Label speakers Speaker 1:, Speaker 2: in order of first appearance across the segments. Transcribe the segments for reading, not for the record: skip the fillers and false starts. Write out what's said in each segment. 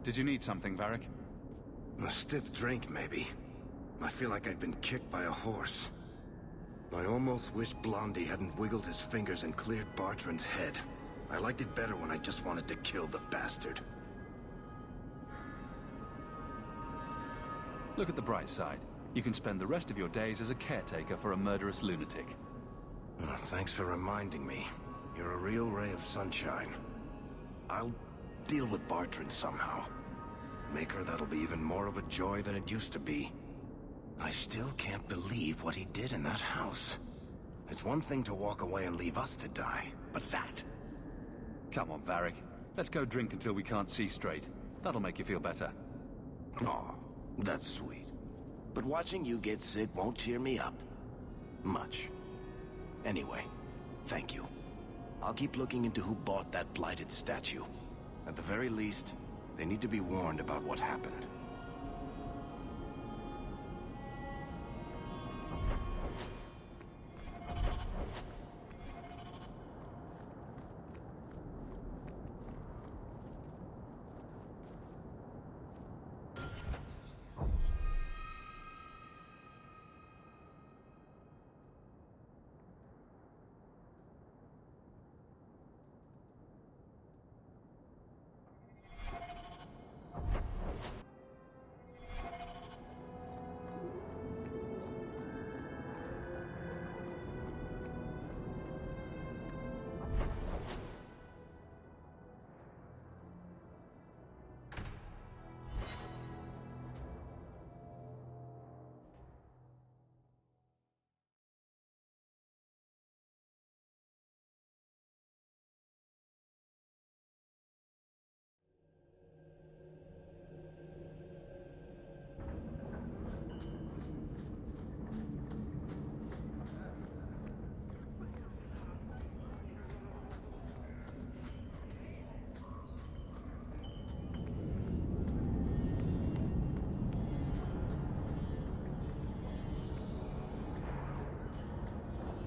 Speaker 1: Did you need something, Varric?
Speaker 2: A stiff drink, maybe. I feel like I've been kicked by a horse. I almost wish Blondie hadn't wiggled his fingers and cleared Bartrand's head. I liked it better when I just wanted to kill the bastard.
Speaker 1: Look at the bright side. You can spend the rest of your days as a caretaker for a murderous lunatic.
Speaker 2: Oh, thanks for reminding me. You're a real ray of sunshine. I'll deal with Bartrand somehow. Make her that'll be even more of a joy than it used to be. I still can't believe what he did in that house. It's one thing to walk away and leave us to die, but that...
Speaker 1: Come on, Varric. Let's go drink until we can't see straight. That'll make you feel better.
Speaker 2: Aw, that's sweet. But watching you get sick won't cheer me up. Much. Anyway, thank you. I'll keep looking into who bought that blighted statue. At the very least, they need to be warned about what happened.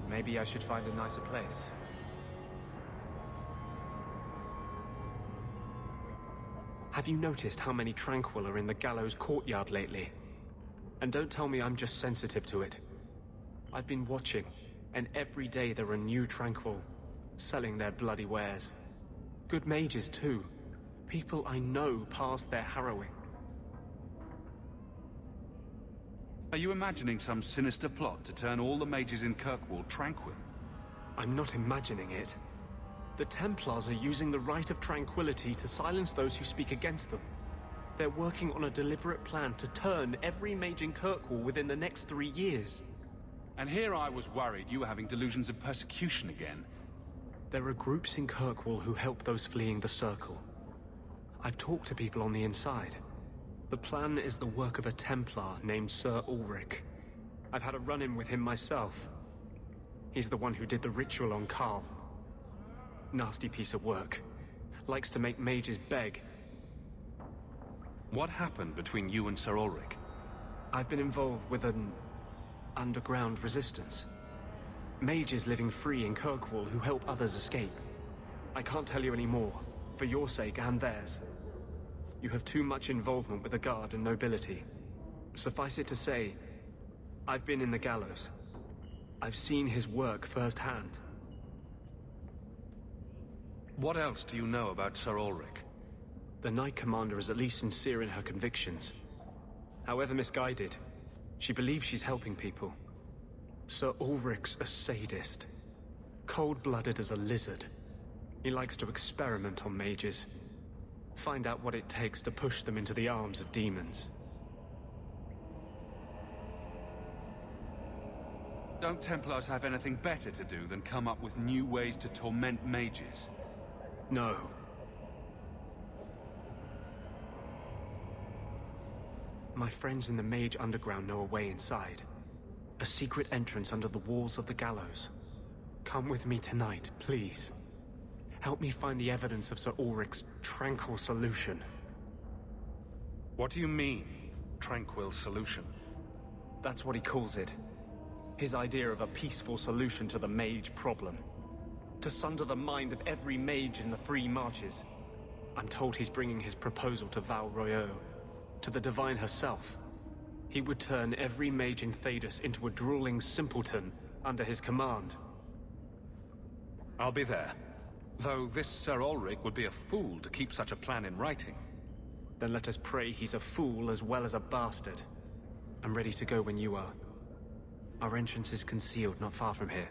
Speaker 3: Maybe I should find a nicer place. Have you noticed how many Tranquil are in the gallows courtyard lately? And don't tell me I'm just sensitive to it. I've been watching, and every day there are new Tranquil, selling their bloody wares. Good mages too. People I know past their harrowing.
Speaker 1: Are you imagining some sinister plot to turn all the mages in Kirkwall tranquil?
Speaker 3: I'm not imagining it. The Templars are using the right of tranquility to silence those who speak against them. They're working on a deliberate plan to turn every mage in Kirkwall within the next 3 years.
Speaker 1: And here I was worried you were having delusions of persecution again.
Speaker 3: There are groups in Kirkwall who help those fleeing the Circle. I've talked to people on the inside. The plan is the work of a Templar named Sir Ulrich. I've had a run-in with him myself. He's the one who did the ritual on Karl. Nasty piece of work. Likes to make mages beg.
Speaker 1: What happened between you and Sir Ulrich?
Speaker 3: I've been involved with an underground resistance. Mages living free in Kirkwall who help others escape. I can't tell you any more, for your sake and theirs. You have too much involvement with the Guard and nobility. Suffice it to say, I've been in the gallows. I've seen his work firsthand.
Speaker 1: What else do you know about Sir Ulrich?
Speaker 3: The Knight Commander is at least sincere in her convictions. However misguided, she believes she's helping people. Sir Ulrich's a sadist. Cold-blooded as a lizard. He likes to experiment on mages. Find out what it takes to push them into the arms of demons.
Speaker 1: Don't Templars have anything better to do than come up with new ways to torment mages?
Speaker 3: No. My friends in the Mage Underground know a way inside. A secret entrance under the walls of the gallows. Come with me tonight, please. Help me find the evidence of Sir Ulrich's tranquil solution.
Speaker 1: What do you mean, tranquil solution?
Speaker 3: That's what he calls it. His idea of a peaceful solution to the mage problem. To sunder the mind of every mage in the free marches. I'm told he's bringing his proposal to Val Royeaux, to the Divine herself. He would turn every mage in Thedas into a drooling simpleton under his command.
Speaker 1: I'll be there. Though this Sir Ulrich would be a fool to keep such a plan in writing.
Speaker 3: Then let us pray he's a fool as well as a bastard. I'm ready to go when you are. Our entrance is concealed not far from here.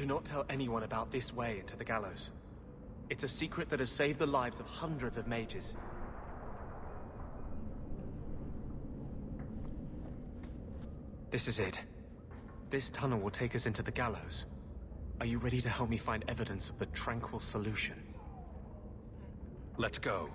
Speaker 3: Do not tell anyone about this way into the gallows. It's a secret that has saved the lives of hundreds of mages. This is it. This tunnel will take us into the gallows. Are you ready to help me find evidence of the tranquil solution?
Speaker 1: Let's go.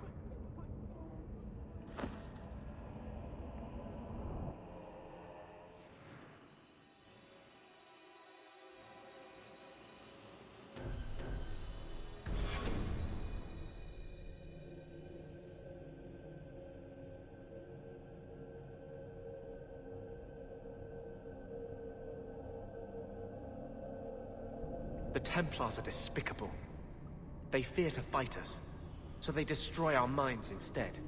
Speaker 3: The Templars are despicable. They fear to fight us, so they destroy our minds instead.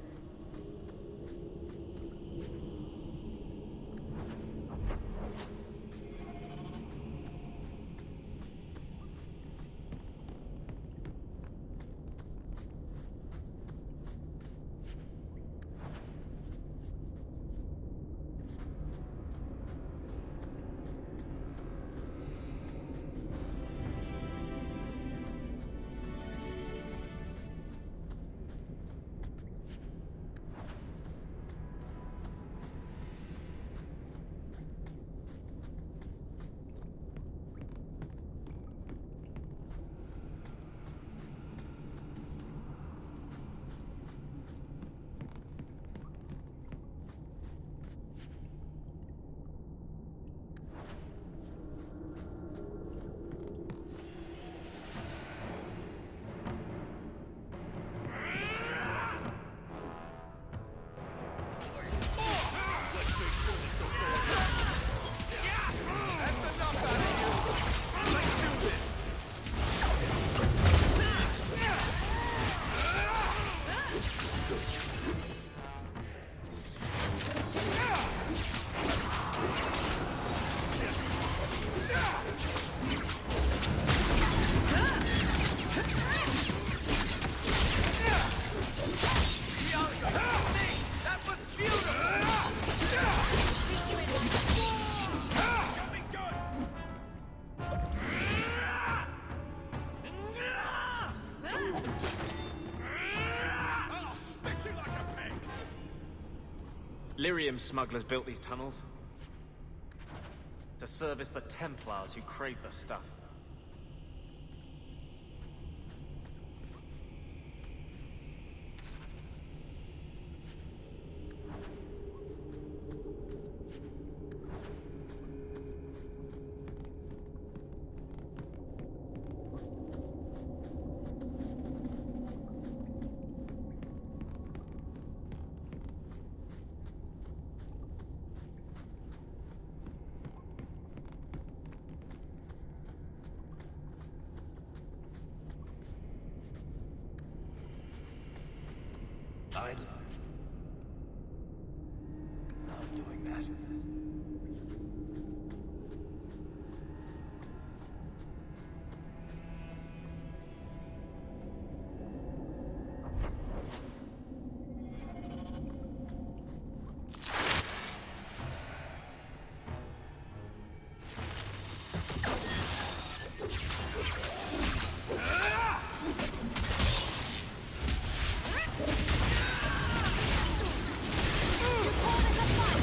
Speaker 3: Lyrium smugglers built these tunnels to service the Templars who crave the stuff.
Speaker 2: I'm doing that.
Speaker 4: You call this a fight?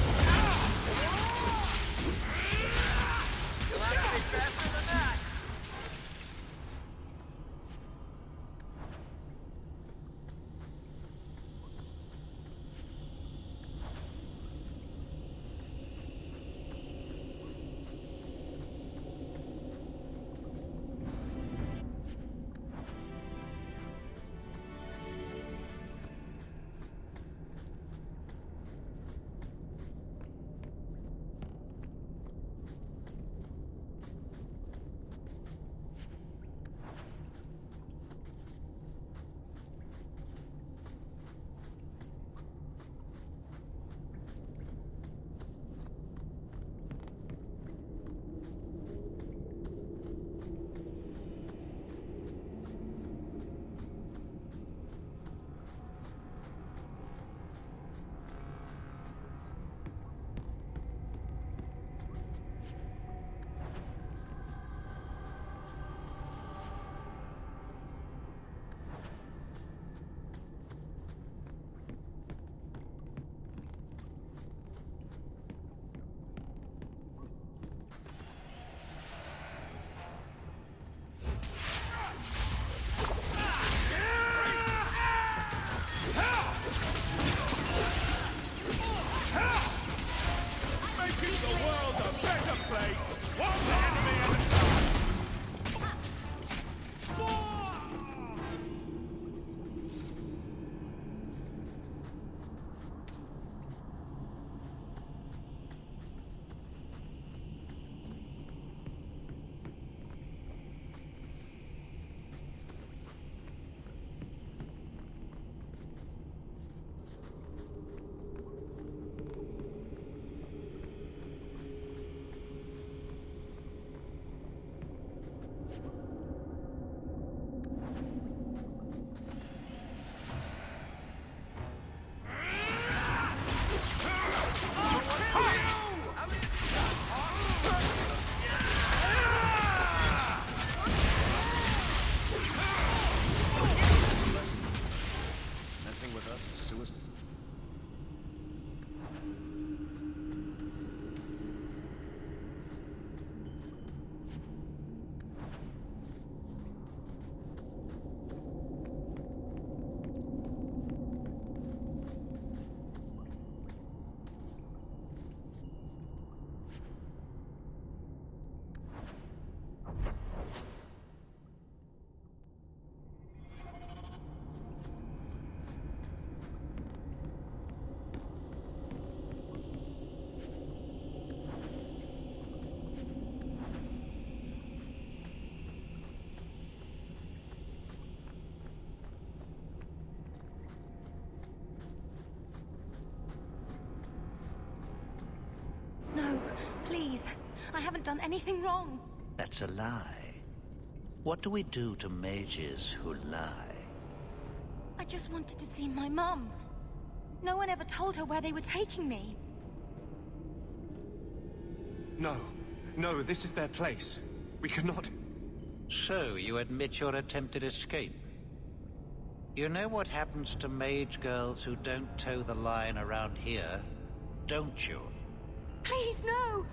Speaker 4: haven't done anything wrong.
Speaker 5: That's a lie. What do we do to mages who lie?
Speaker 4: I just wanted to see my mum. No one ever told her where they were taking me.
Speaker 3: No. No, this is their place. We cannot...
Speaker 5: So, you admit your attempted escape? You know what happens to mage girls who don't toe the line around here, don't you?
Speaker 4: Please, no!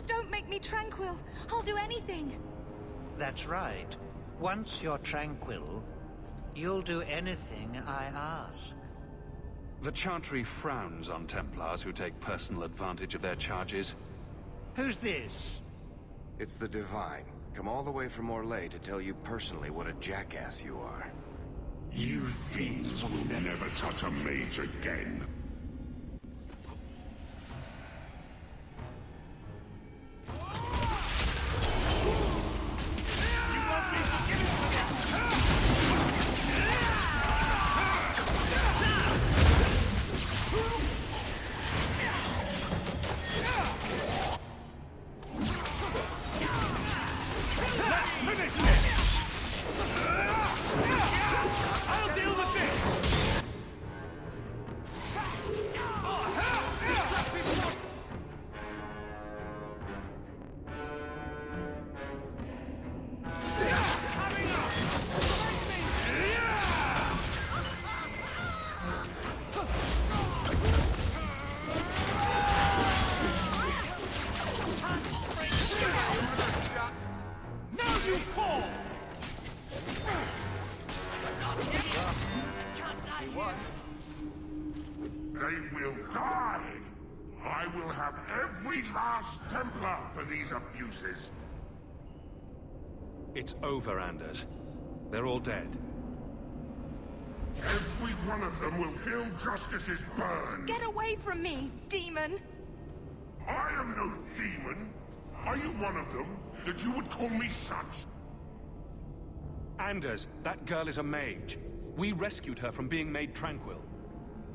Speaker 4: Don't make me tranquil. I'll do anything.
Speaker 5: That's right. Once you're tranquil, you'll do anything I ask.
Speaker 1: The Chantry frowns on Templars who take personal advantage of their charges.
Speaker 5: Who's this?
Speaker 2: It's the Divine. Come all the way from Orlais to tell you personally what a jackass you are.
Speaker 6: You fiends will never touch a mage again. They will die! I will have every last Templar for these abuses.
Speaker 1: It's over, Anders. They're all dead.
Speaker 6: Every one of them will feel justice's burn.
Speaker 4: Get away from me, demon!
Speaker 6: I am no demon. Are you one of them, that you would call me such?
Speaker 1: Anders, that girl is a mage. We rescued her from being made tranquil.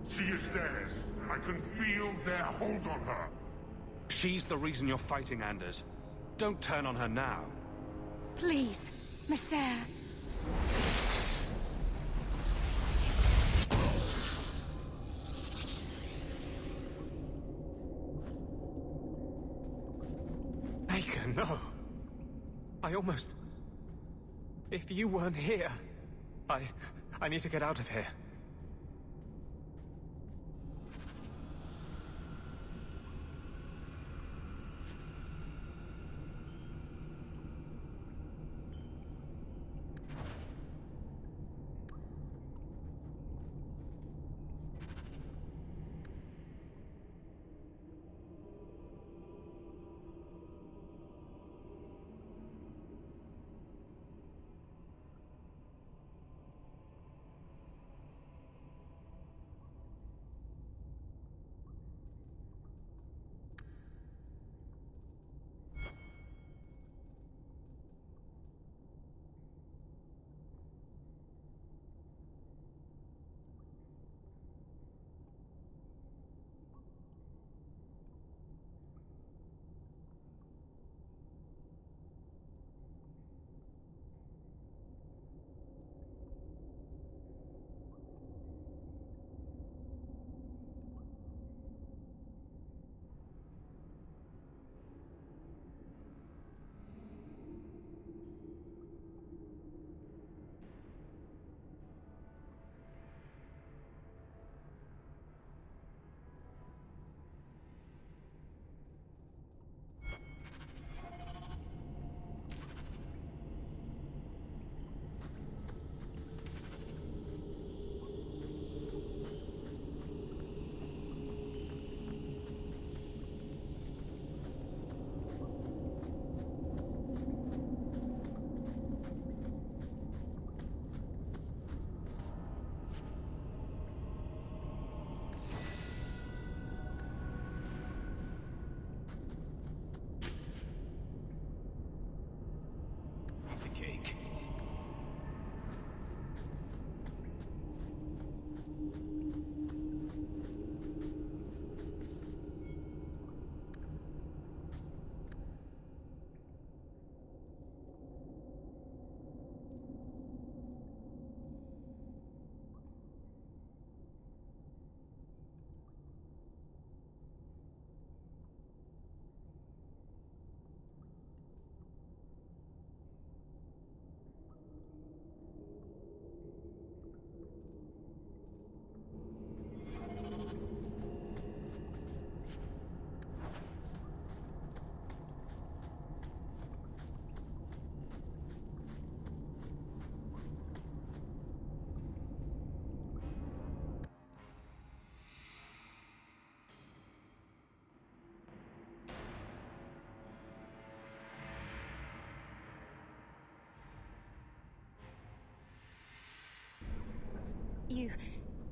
Speaker 6: She is theirs. I can feel their hold on her.
Speaker 1: She's the reason you're fighting, Anders. Don't turn on her now.
Speaker 4: Please, Messer.
Speaker 3: Baker, no. I almost... If you weren't here... I need to get out of here.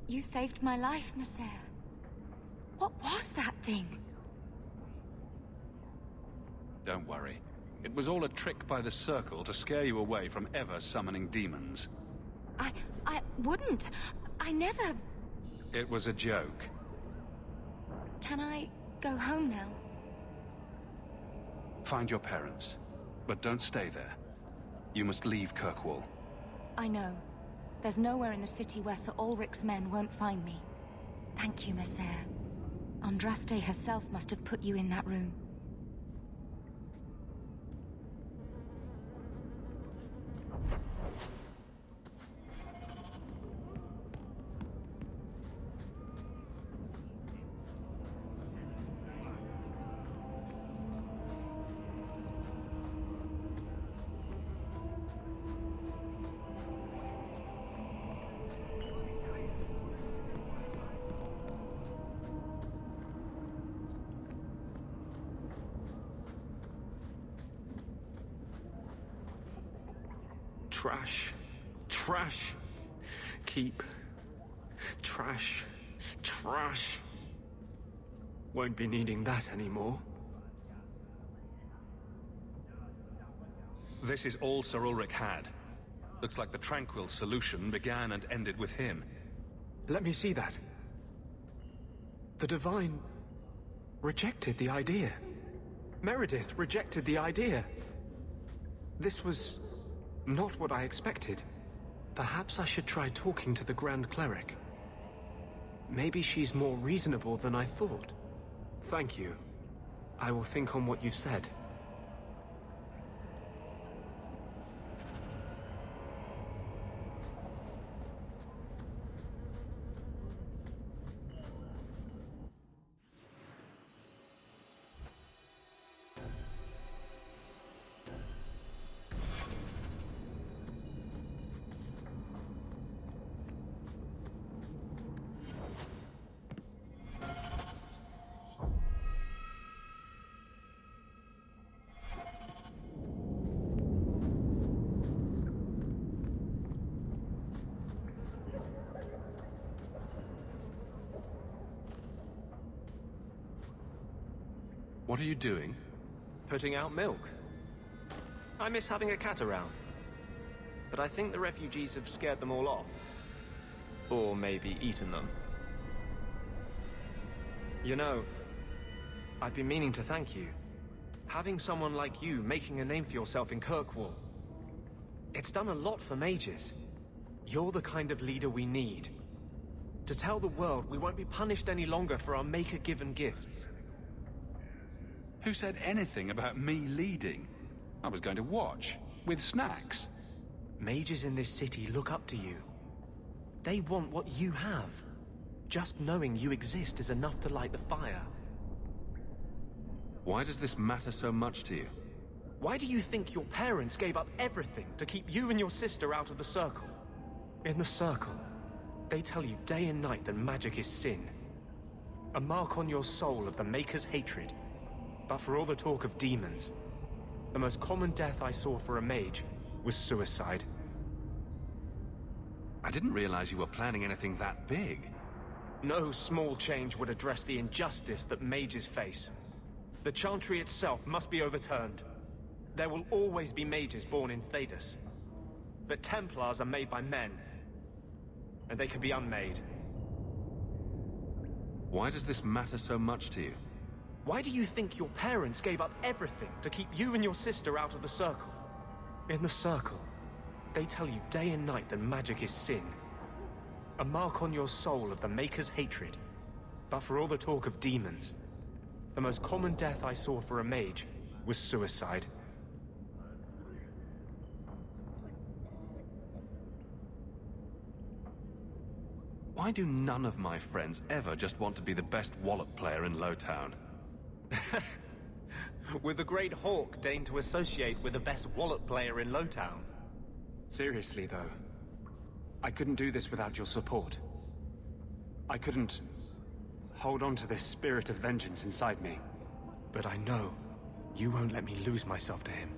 Speaker 4: You saved my life, Messer. What was that thing?
Speaker 1: Don't worry. It was all a trick by the Circle to scare you away from ever summoning demons.
Speaker 4: I wouldn't. I never...
Speaker 1: It was a joke.
Speaker 4: Can I go home now?
Speaker 1: Find your parents, but don't stay there. You must leave Kirkwall.
Speaker 4: I know. There's nowhere in the city where Sir Ulrich's men won't find me. Thank you, Messer. Andraste herself must have put you in that room.
Speaker 3: Trash. Trash. Keep. Trash. Trash. Won't be needing that anymore.
Speaker 1: This is all Sir Ulrich had. Looks like the Tranquil solution began and ended with him.
Speaker 3: Let me see that. The Divine rejected the idea. Meredith rejected the idea. This was not what I expected. Perhaps I should try talking to the Grand Cleric. Maybe she's more reasonable than I thought. Thank you. I will think on what you've said.
Speaker 1: What are you doing?
Speaker 3: Putting out milk. I miss having a cat around. But I think the refugees have scared them all off. Or maybe eaten them. You know, I've been meaning to thank you. Having someone like you making a name for yourself in Kirkwall. It's done a lot for mages. You're the kind of leader we need. To tell the world we won't be punished any longer for our Maker-given gifts.
Speaker 1: Who said anything about me leading? I was going to watch, with snacks.
Speaker 3: Mages in this city look up to you. They want what you have. Just knowing you exist is enough to light the fire.
Speaker 1: Why does this matter so much to you?
Speaker 3: Why do you think your parents gave up everything to keep you and your sister out of the Circle? In the Circle, they tell you day and night that magic is sin. A mark on your soul of the Maker's hatred. But for all the talk of demons, the most common death I saw for a mage was suicide.
Speaker 1: I didn't realize you were planning anything that big.
Speaker 3: No small change would address the injustice that mages face. The Chantry itself must be overturned. There will always be mages born in Thedas. But Templars are made by men. And they can be unmade.
Speaker 1: Why does this matter so much to you?
Speaker 3: Why do you think your parents gave up everything to keep you and your sister out of the Circle? In the Circle, they tell you day and night that magic is sin. A mark on your soul of the Maker's hatred. But for all the talk of demons, the most common death I saw for a mage was suicide.
Speaker 1: Why do none of my friends ever just want to be the best wallet player in Lowtown?
Speaker 3: With the great Hawke deigned to associate with the best wallet player in Lowtown. Seriously, though, I couldn't do this without your support. I couldn't hold on to this spirit of vengeance inside me. But I know you won't let me lose myself to him.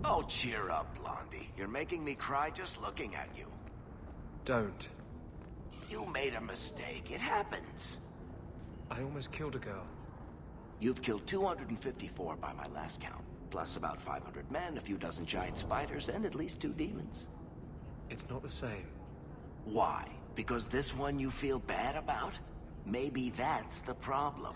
Speaker 2: Oh, cheer up, Blondie. You're making me cry just looking at you.
Speaker 3: Don't.
Speaker 2: You made a mistake. It happens.
Speaker 3: I almost killed a girl.
Speaker 2: You've killed 254 by my last count. Plus about 500 men, a few dozen giant spiders, and at least 2 demons.
Speaker 3: It's not the same.
Speaker 2: Why? Because this one you feel bad about? Maybe that's the problem.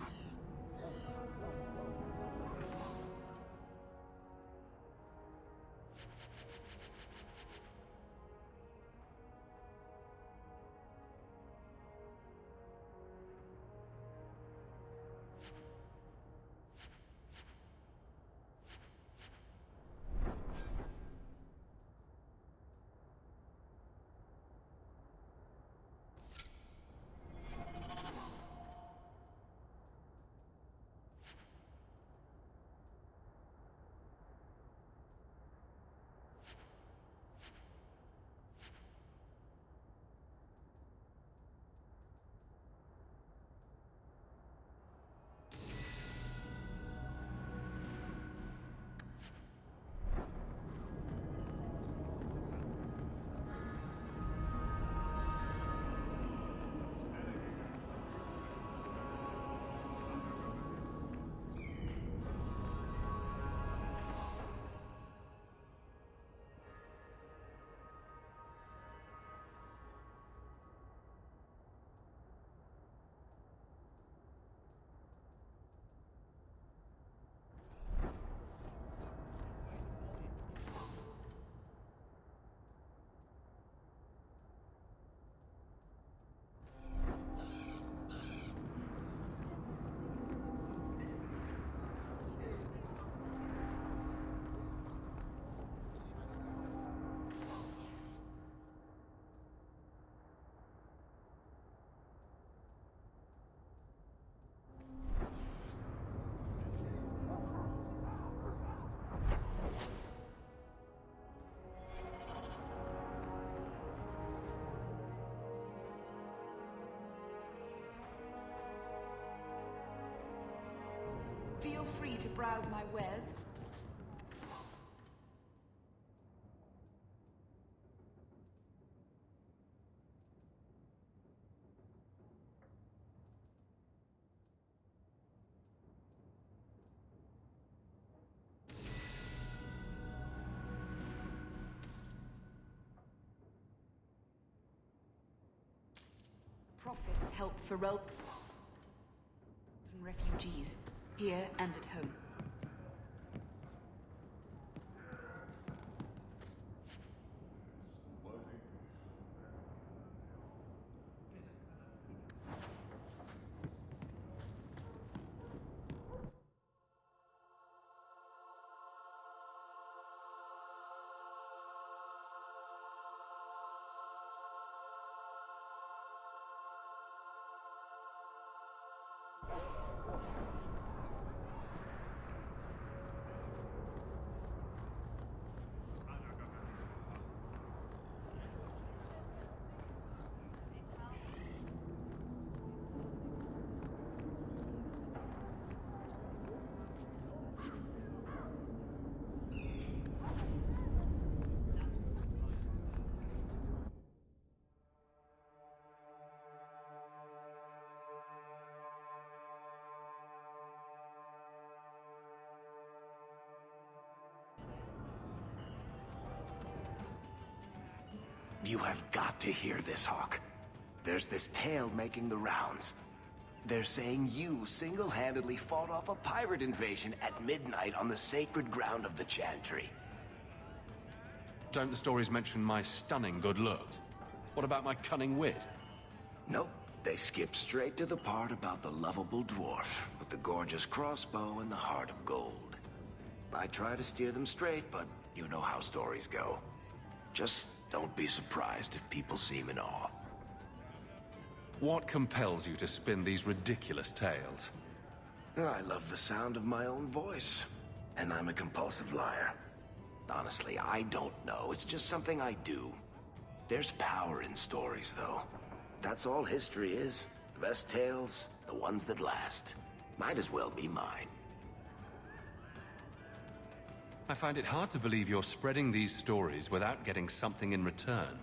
Speaker 7: Feel free to browse my wares. Profits help Pharrell and refugees, here and at home.
Speaker 2: You have got to hear this, Hawke. There's this tale making the rounds. They're saying you single-handedly fought off a pirate invasion at midnight on the sacred ground of the Chantry.
Speaker 1: Don't the stories mention my stunning good looks? What about my cunning wit?
Speaker 2: Nope. They skip straight to the part about the lovable dwarf with the gorgeous crossbow and the heart of gold. I try to steer them straight, but you know how stories go. Just don't be surprised if people seem in awe.
Speaker 1: What compels you to spin these ridiculous tales?
Speaker 2: I love the sound of my own voice, and I'm a compulsive liar. Honestly, I don't know. It's just something I do. There's power in stories, though. That's all history is. The best tales, the ones that last. Might as well be mine.
Speaker 1: I find it hard to believe you're spreading these stories without getting something in return.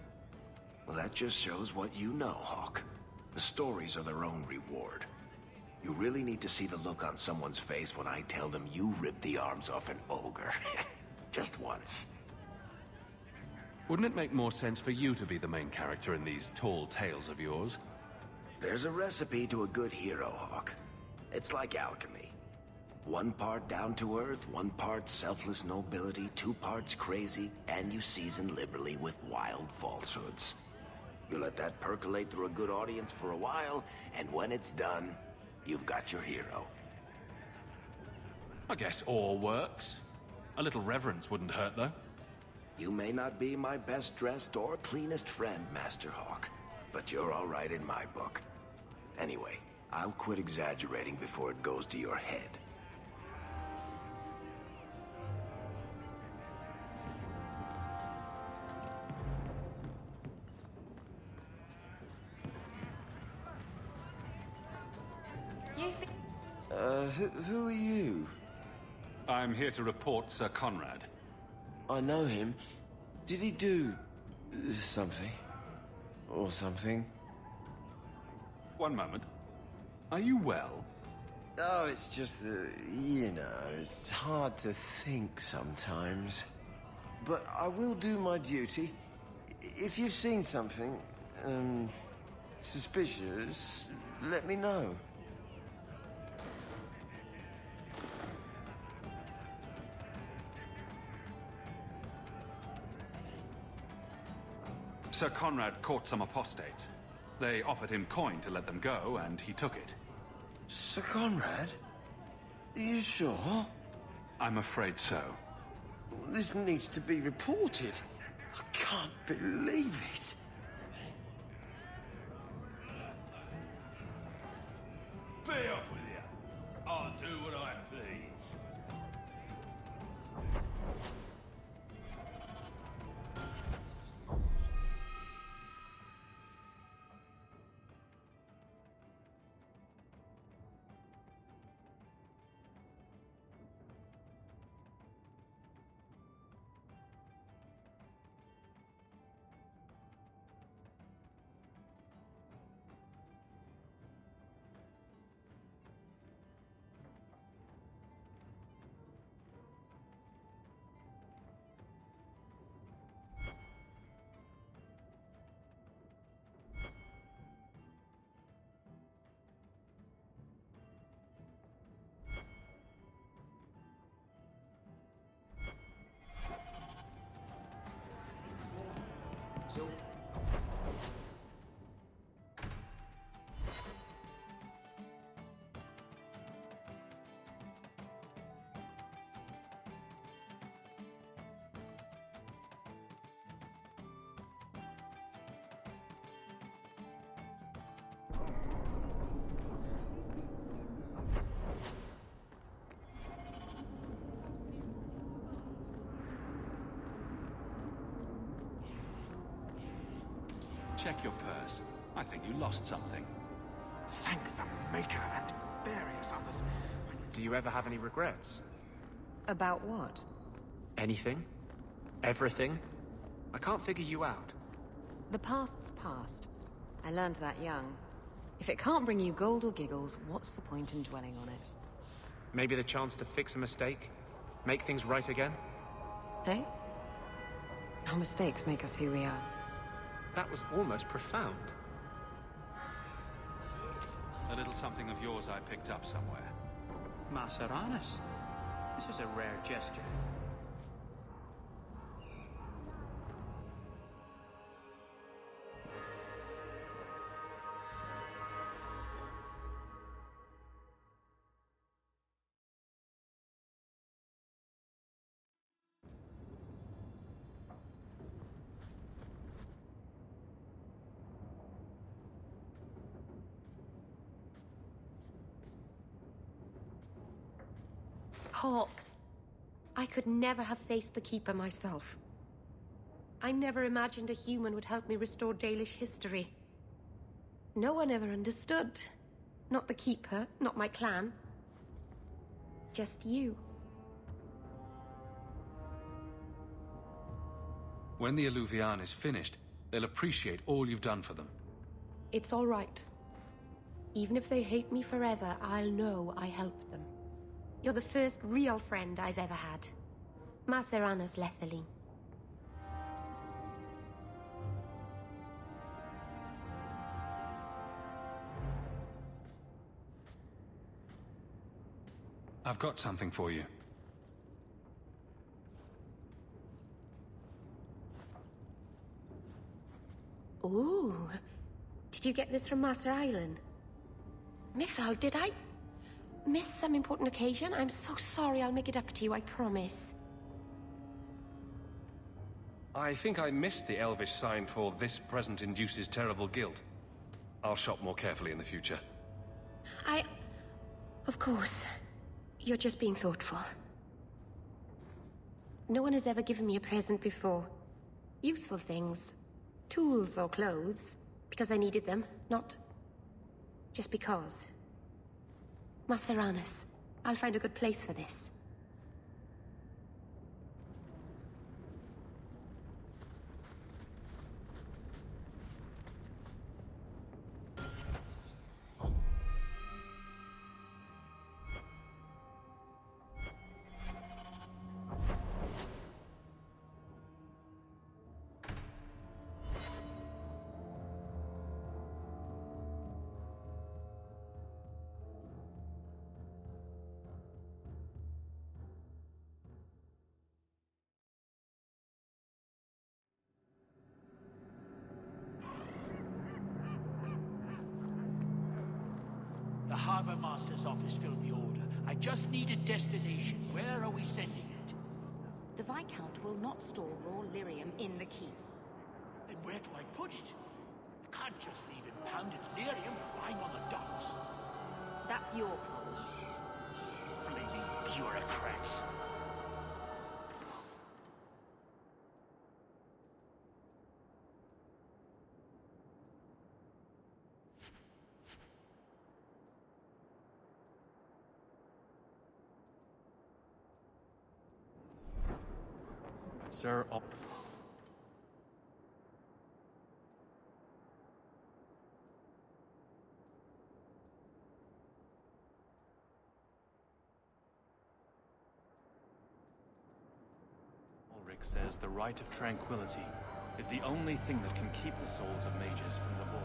Speaker 2: Well, that just shows what you know, Hawke. The stories are their own reward. You really need to see the look on someone's face when I tell them you ripped the arms off an ogre. Just once.
Speaker 1: Wouldn't it make more sense for you to be the main character in these tall tales of yours?
Speaker 2: There's a recipe to a good hero, Hawke. It's like alchemy. One part down to earth, one part selfless nobility, 2 parts crazy, and you season liberally with wild falsehoods. You let that percolate through a good audience for a while, and when it's done, you've got your hero.
Speaker 1: I guess all works. A little reverence wouldn't hurt, though.
Speaker 2: You may not be my best dressed or cleanest friend, Master Hawke, but you're all right in my book. Anyway, I'll quit exaggerating before it goes to your head.
Speaker 8: Who are you?
Speaker 1: I'm here to report Sir Conrad.
Speaker 8: I know him. Did he do something? Or something?
Speaker 1: One moment. Are you well?
Speaker 8: Oh, it's just that, you know, it's hard to think sometimes. But I will do my duty. If you've seen something, suspicious, let me know.
Speaker 1: Sir Conrad caught some apostates. They offered him coin to let them go, and he took it.
Speaker 8: Sir Conrad? Are you sure?
Speaker 1: I'm afraid so.
Speaker 8: This needs to be reported. I can't believe it.
Speaker 9: Be off with you. I'll do what I please.
Speaker 1: Check your purse. I think you lost something.
Speaker 3: Thank the Maker and various others. Do you ever have any regrets?
Speaker 7: About what?
Speaker 3: Anything? Everything? I can't figure you out.
Speaker 7: The past's past. I learned that young. If it can't bring you gold or giggles, what's the point in dwelling on it?
Speaker 3: Maybe the chance to fix a mistake? Make things right again?
Speaker 7: Hey? Our mistakes make us who we are.
Speaker 3: That was almost profound.
Speaker 1: A little something of yours I picked up somewhere.
Speaker 10: Maseranis. This is a rare gesture.
Speaker 11: Hawke, I could never have faced the Keeper myself. I never imagined a human would help me restore Dalish history. No one ever understood. Not the Keeper, not my clan. Just you.
Speaker 1: When the Eluvian is finished, they'll appreciate all you've done for them.
Speaker 11: It's all right. Even if they hate me forever, I'll know I helped them. You're the first real friend I've ever had. Maceranas Lethaline.
Speaker 1: I've got something for you.
Speaker 11: Ooh. Did you get this from Master Island? Mythal, did I miss some important occasion? I'm so sorry. I'll make it up to you, I promise.
Speaker 12: I think I missed the Elvish sign for "This present induces terrible guilt." I'll shop more carefully in the future.
Speaker 11: Of course. You're just being thoughtful. No one has ever given me a present before. Useful things. Tools or clothes. Because I needed them, not just because. Maceranas, I'll find a good place for this.
Speaker 9: The Harbor Master's office filled the order. I just need a destination. Where are we sending it?
Speaker 4: The Viscount will not store raw lyrium in the keep.
Speaker 9: Then where do I put it? I can't just leave impounded lyrium lying on the docks.
Speaker 4: That's your problem.
Speaker 9: Flaming bureaucrats.
Speaker 12: Sir, Ulrich says the right of tranquility is the only thing that can keep the souls of mages from the void.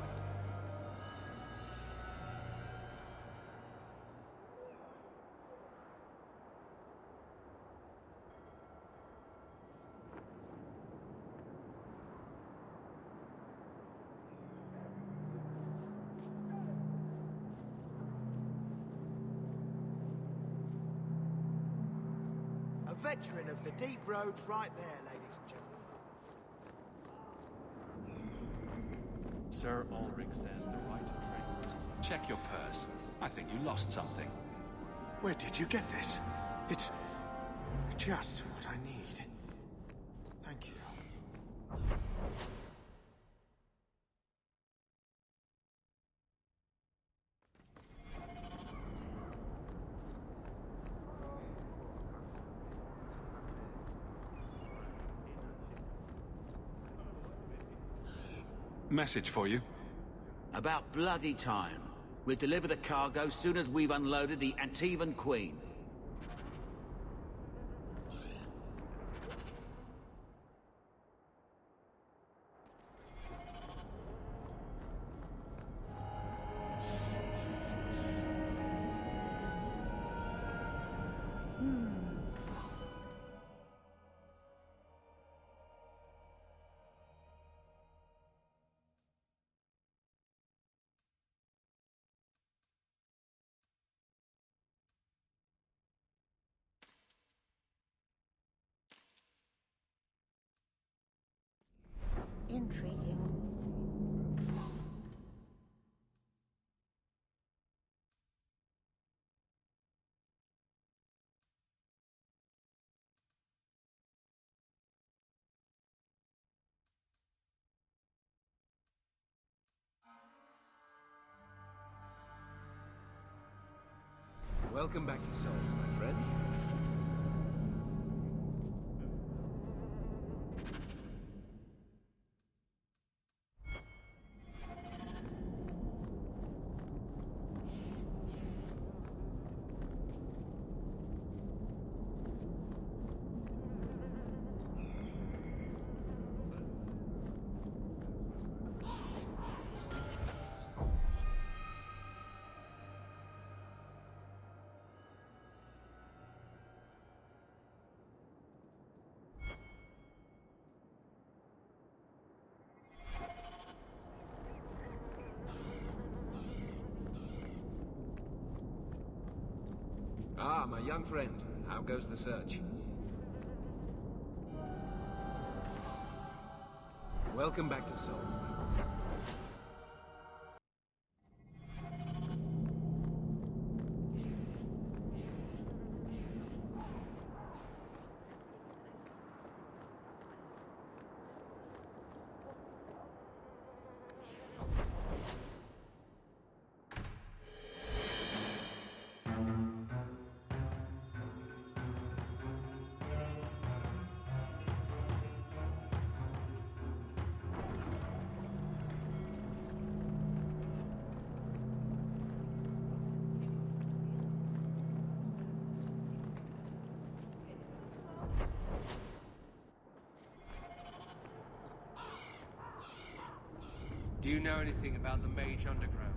Speaker 13: Veteran of the deep roads right there, ladies and gentlemen.
Speaker 12: Sir Ulrich says the right of tranquility.
Speaker 1: Check your purse. I think you lost something.
Speaker 14: Where did you get this? It's just what I need. Thank you.
Speaker 1: Message for you.
Speaker 15: About bloody time. We'll deliver the cargo soon as we've unloaded the Antivan Queen.
Speaker 11: Intriguing.
Speaker 13: Welcome back to Souls, my friend.
Speaker 16: Ah, my young friend. How goes the search? Welcome back to Salt.
Speaker 14: Do you know anything about the Mage Underground?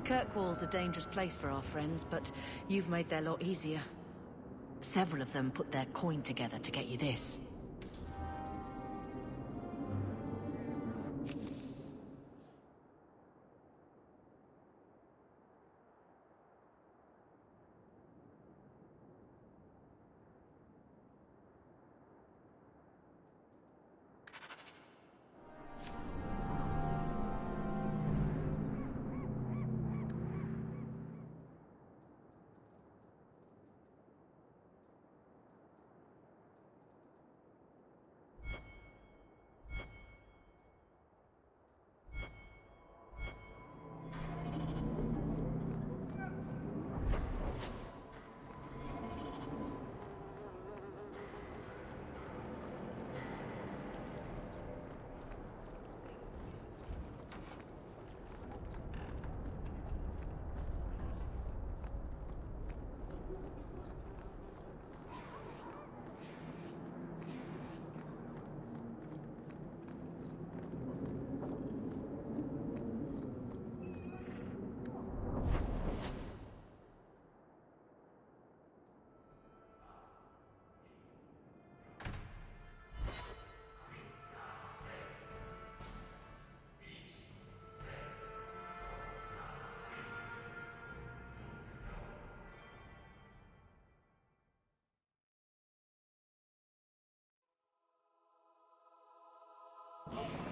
Speaker 17: Kirkwall's a dangerous place for our friends, but you've made their lot easier. Several of them put their coin together to get you this.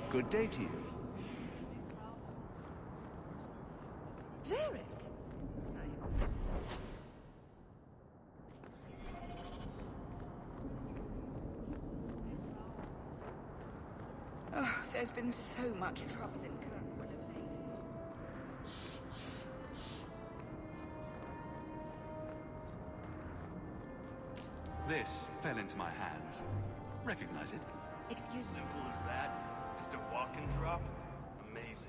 Speaker 6: Good day to you.
Speaker 11: Varric?
Speaker 18: Oh, there's been so much trouble in Kirkwall of late.
Speaker 1: This fell into my hands. Recognize it?
Speaker 17: Excuse me.
Speaker 19: Simple as that. Just a walk and drop. Amazing.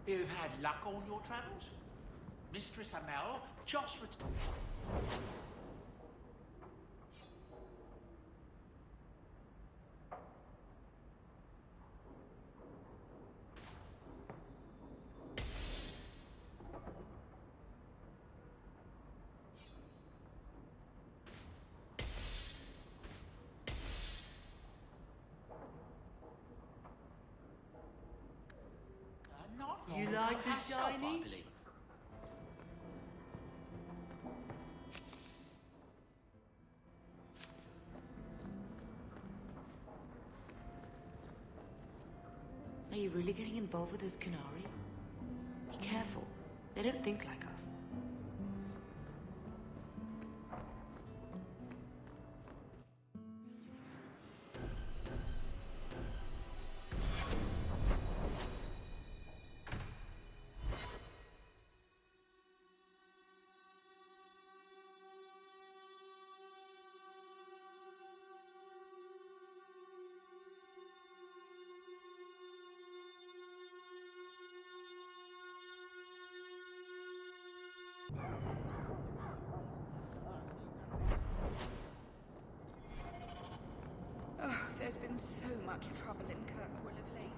Speaker 9: You've had luck on your travels? Mistress Amel just returned.
Speaker 15: You like the shiny?
Speaker 20: Are you really getting involved with those Canary? Be careful. They don't think like us.
Speaker 18: Oh, there's been so much trouble in Kirkwall of late.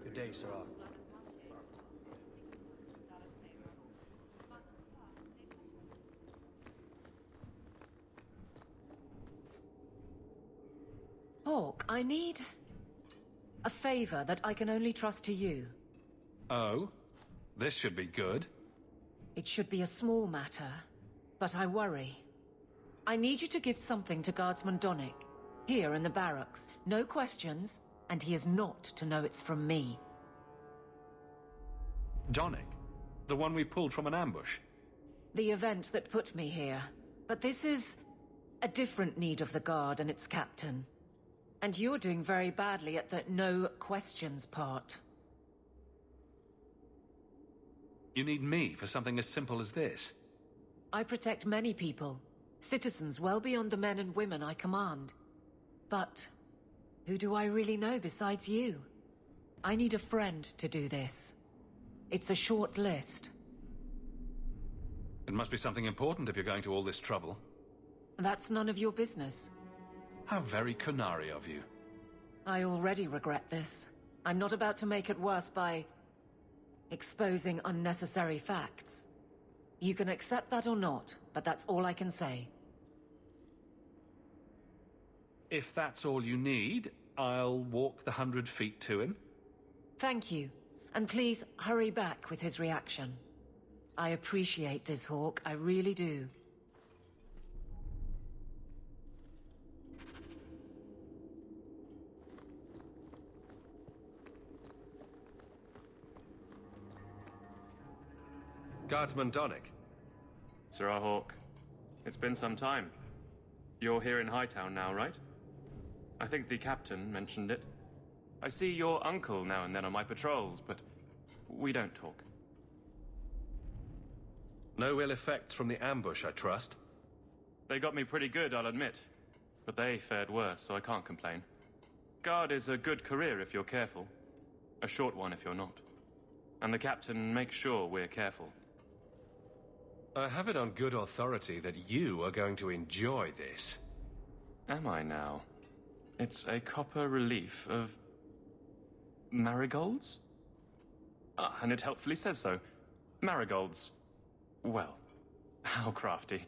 Speaker 3: Good day, Sir.
Speaker 17: Hawke, I need a favor that I can only trust to you.
Speaker 1: Oh? This should be good.
Speaker 17: It should be a small matter, but I worry. I need you to give something to Guardsman Donnick, here in the barracks. No questions, and he is not to know it's from me.
Speaker 1: Donnick? The one we pulled from an ambush?
Speaker 17: The event that put me here. But this is a different need of the Guard and its captain. And you're doing very badly at the no questions part.
Speaker 1: You need me for something as simple as this?
Speaker 17: I protect many people. Citizens well beyond the men and women I command. But who do I really know besides you? I need a friend to do this. It's a short list.
Speaker 1: It must be something important if you're going to all this trouble.
Speaker 17: That's none of your business.
Speaker 1: How very Canary of you.
Speaker 17: I already regret this. I'm not about to make it worse by exposing unnecessary facts. You can accept that or not, but that's all I can say.
Speaker 1: If that's all you need, I'll walk the 100 feet to him.
Speaker 17: Thank you. And please, hurry back with his reaction. I appreciate this, Hawke. I really do.
Speaker 12: Guardsman Donnick.
Speaker 19: Sir Hawke, it's been some time. You're here in Hightown now, right? I think the captain mentioned it. I see your uncle now and then on my patrols, but we don't talk.
Speaker 1: No ill effects from the ambush, I trust?
Speaker 19: They got me pretty good, I'll admit. But they fared worse, so I can't complain. Guard is a good career if you're careful. A short one if you're not. And the captain makes sure we're careful.
Speaker 1: I have it on good authority that you are going to enjoy this.
Speaker 19: Am I now? It's a copper relief of marigolds? Ah, and it helpfully says so. Marigolds. Well, how crafty.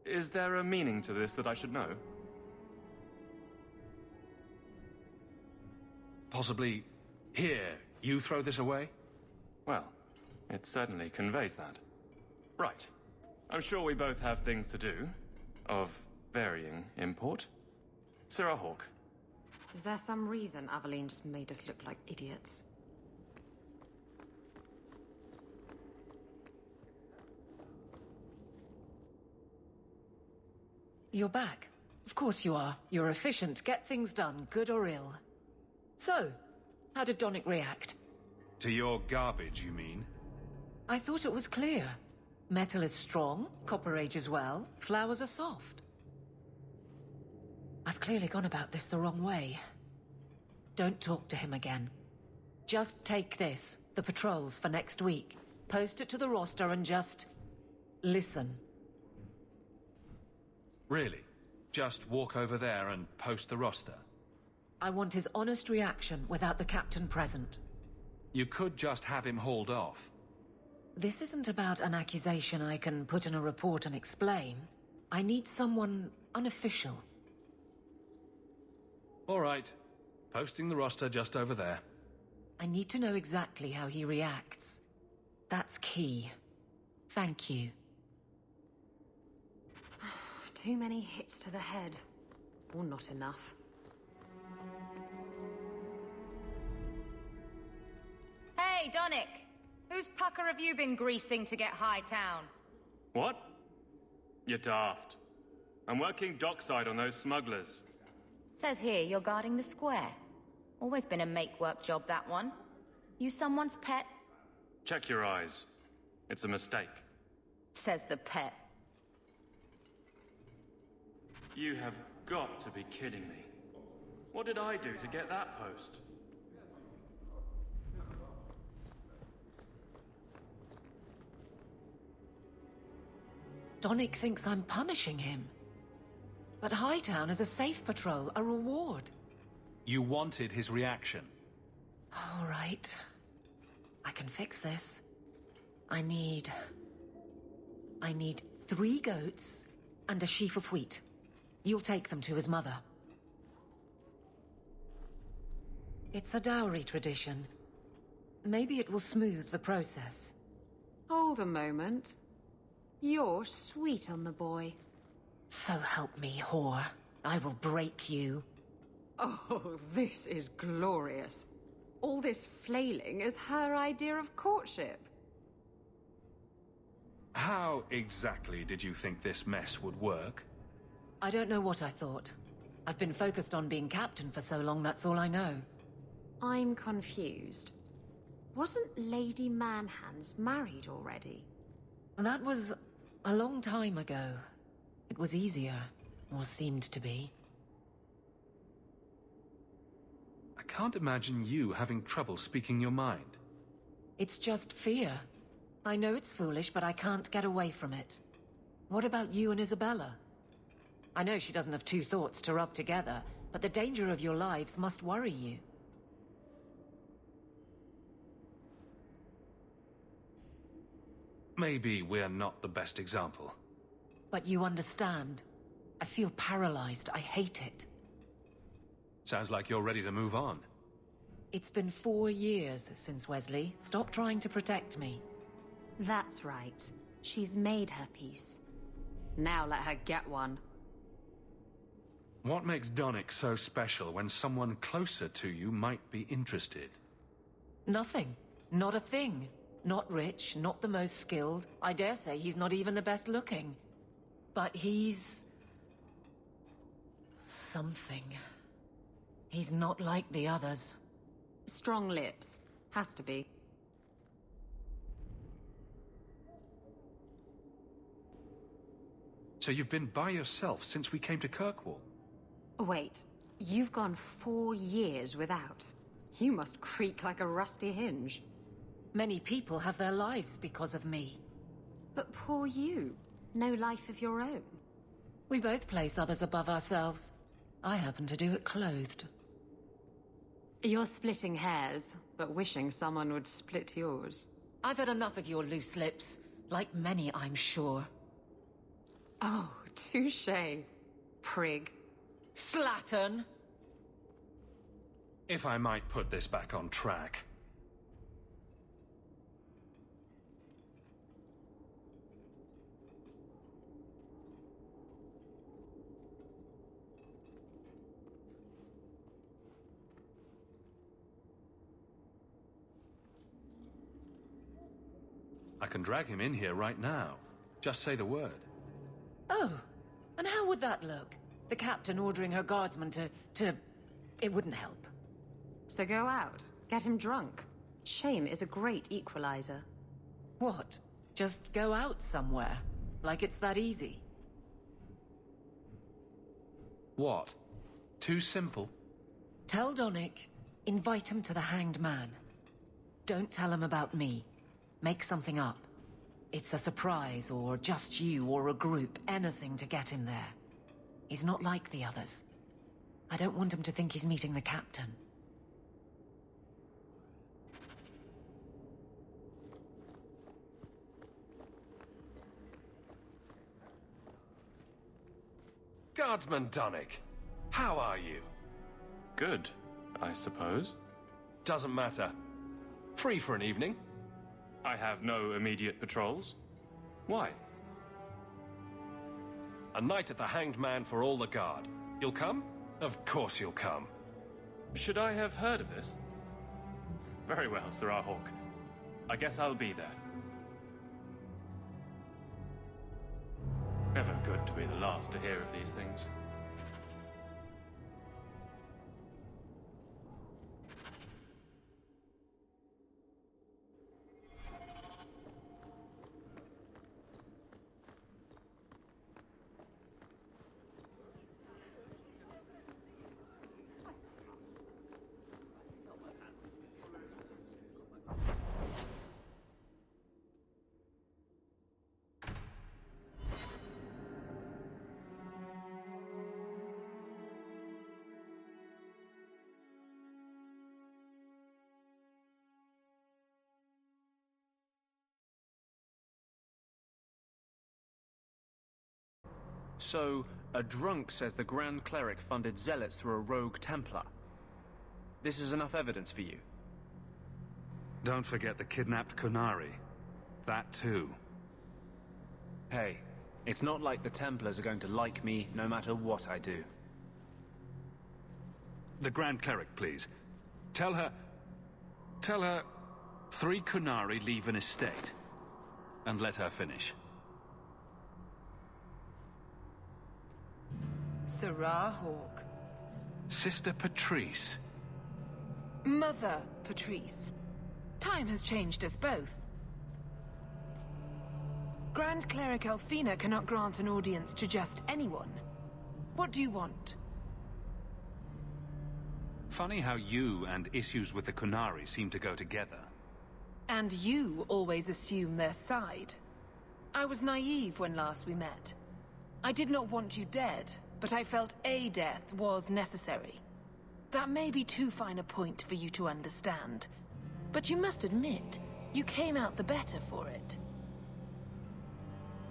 Speaker 19: Is there a meaning to this that I should know?
Speaker 1: Possibly, here, you throw this away?
Speaker 19: Well, it certainly conveys that. Right. I'm sure we both have things to do, of varying import. Sir Hawke,
Speaker 7: Is there some reason Aveline just made us look like idiots?
Speaker 17: You're back. Of course you are. You're efficient. Get things done, good or ill. So, how did Donick react?
Speaker 1: To your garbage, you mean?
Speaker 17: I thought it was clear. Metal is strong, copper ages well, flowers are soft. I've clearly gone about this the wrong way. Don't talk to him again. Just take this, the patrols for next week. Post it to the roster and just... listen.
Speaker 1: Really? Just walk over there and post the roster?
Speaker 17: I want his honest reaction without the captain present.
Speaker 1: You could just have him hauled off.
Speaker 17: This isn't about an accusation I can put in a report and explain. I need someone unofficial.
Speaker 1: All right. Posting the roster just over there.
Speaker 17: I need to know exactly how he reacts. That's key. Thank you.
Speaker 7: Too many hits to the head. Or not enough.
Speaker 4: Hey, Donick! Whose pucker have you been greasing to get Hightown?
Speaker 19: What? You're daft. I'm working dockside on those smugglers.
Speaker 4: Says here you're guarding the square. Always been a make-work job, that one. You someone's pet?
Speaker 19: Check your eyes. It's a mistake.
Speaker 4: Says the pet.
Speaker 19: You have got to be kidding me. What did I do to get that post?
Speaker 17: Donick thinks I'm punishing him. But Hightown is a safe patrol, a reward.
Speaker 1: You wanted his reaction.
Speaker 17: All right. I can fix this. I need 3 goats and a sheaf of wheat. You'll take them to his mother. It's a dowry tradition. Maybe it will smooth the process.
Speaker 7: Hold a moment. You're sweet on the boy.
Speaker 17: So help me, whore. I will break you.
Speaker 7: Oh, this is glorious. All this flailing is her idea of courtship.
Speaker 1: How exactly did you think this mess would work?
Speaker 17: I don't know what I thought. I've been focused on being captain for so long, that's all I know.
Speaker 7: I'm confused. Wasn't Lady Manhands married already?
Speaker 17: That was a long time ago. It was easier, or seemed to be.
Speaker 1: I can't imagine you having trouble speaking your mind.
Speaker 17: It's just fear. I know it's foolish, but I can't get away from it. What about you and Isabella? I know she doesn't have 2 thoughts to rub together, but the danger of your lives must worry you.
Speaker 1: Maybe we're not the best example.
Speaker 17: But you understand. I feel paralyzed. I hate it.
Speaker 1: Sounds like you're ready to move on.
Speaker 17: It's been 4 years since Wesley. Stop trying to protect me.
Speaker 7: That's right. She's made her peace. Now let her get one.
Speaker 1: What makes Donick so special when someone closer to you might be interested?
Speaker 17: Nothing. Not a thing. Not rich, not the most skilled. I dare say he's not even the best looking. But he's... something. He's not like the others.
Speaker 7: Strong lips. Has to be.
Speaker 1: So you've been by yourself since we came to Kirkwall?
Speaker 7: Wait, you've gone 4 years without. You must creak like a rusty hinge.
Speaker 17: Many people have their lives because of me.
Speaker 7: But poor you. No life of your own.
Speaker 17: We both place others above ourselves. I happen to do it clothed.
Speaker 7: You're splitting hairs, but wishing someone would split yours.
Speaker 17: I've had enough of your loose lips. Like many, I'm sure.
Speaker 7: Oh, touché. Prig.
Speaker 17: Slattern!
Speaker 1: If I might put this back on track. I can drag him in here right now. Just say the word.
Speaker 17: Oh, and how would that look? The captain ordering her guardsmen to... It wouldn't help.
Speaker 7: So go out. Get him drunk. Shame is a great equalizer.
Speaker 17: What? Just go out somewhere? Like it's that easy?
Speaker 1: What? Too simple?
Speaker 17: Tell Donnic, invite him to the Hanged Man. Don't tell him about me. Make something up. It's a surprise, or just you, or a group, anything to get him there. He's not like the others. I don't want him to think he's meeting the captain.
Speaker 12: Guardsman Donnic, how are you?
Speaker 19: Good, I suppose.
Speaker 12: Doesn't matter. Free for an evening?
Speaker 19: I have no immediate patrols. Why?
Speaker 12: A night at the Hanged Man for all the guard. You'll come? Of course you'll come.
Speaker 19: Should I have heard of this? Very well, Sir Hawke. I guess I'll be there. Never good to be the last to hear of these things.
Speaker 3: So, a drunk says the Grand Cleric funded zealots through a rogue Templar. This is enough evidence for you.
Speaker 1: Don't forget the kidnapped Kunari. That too.
Speaker 3: Hey, it's not like the Templars are going to like me no matter what I do.
Speaker 1: The Grand Cleric, please. Tell her 3 Kunari leave an estate. And let her finish.
Speaker 18: Sarah Hawke.
Speaker 1: Sister Patrice.
Speaker 18: Mother Patrice. Time has changed us both. Grand Cleric Elfina cannot grant an audience to just anyone. What do you want?
Speaker 1: Funny how you and issues with the Kunari seem to go together.
Speaker 18: And you always assume their side. I was naive when last we met. I did not want you dead, but I felt a death was necessary. That may be too fine a point for you to understand, but you must admit, you came out the better for it.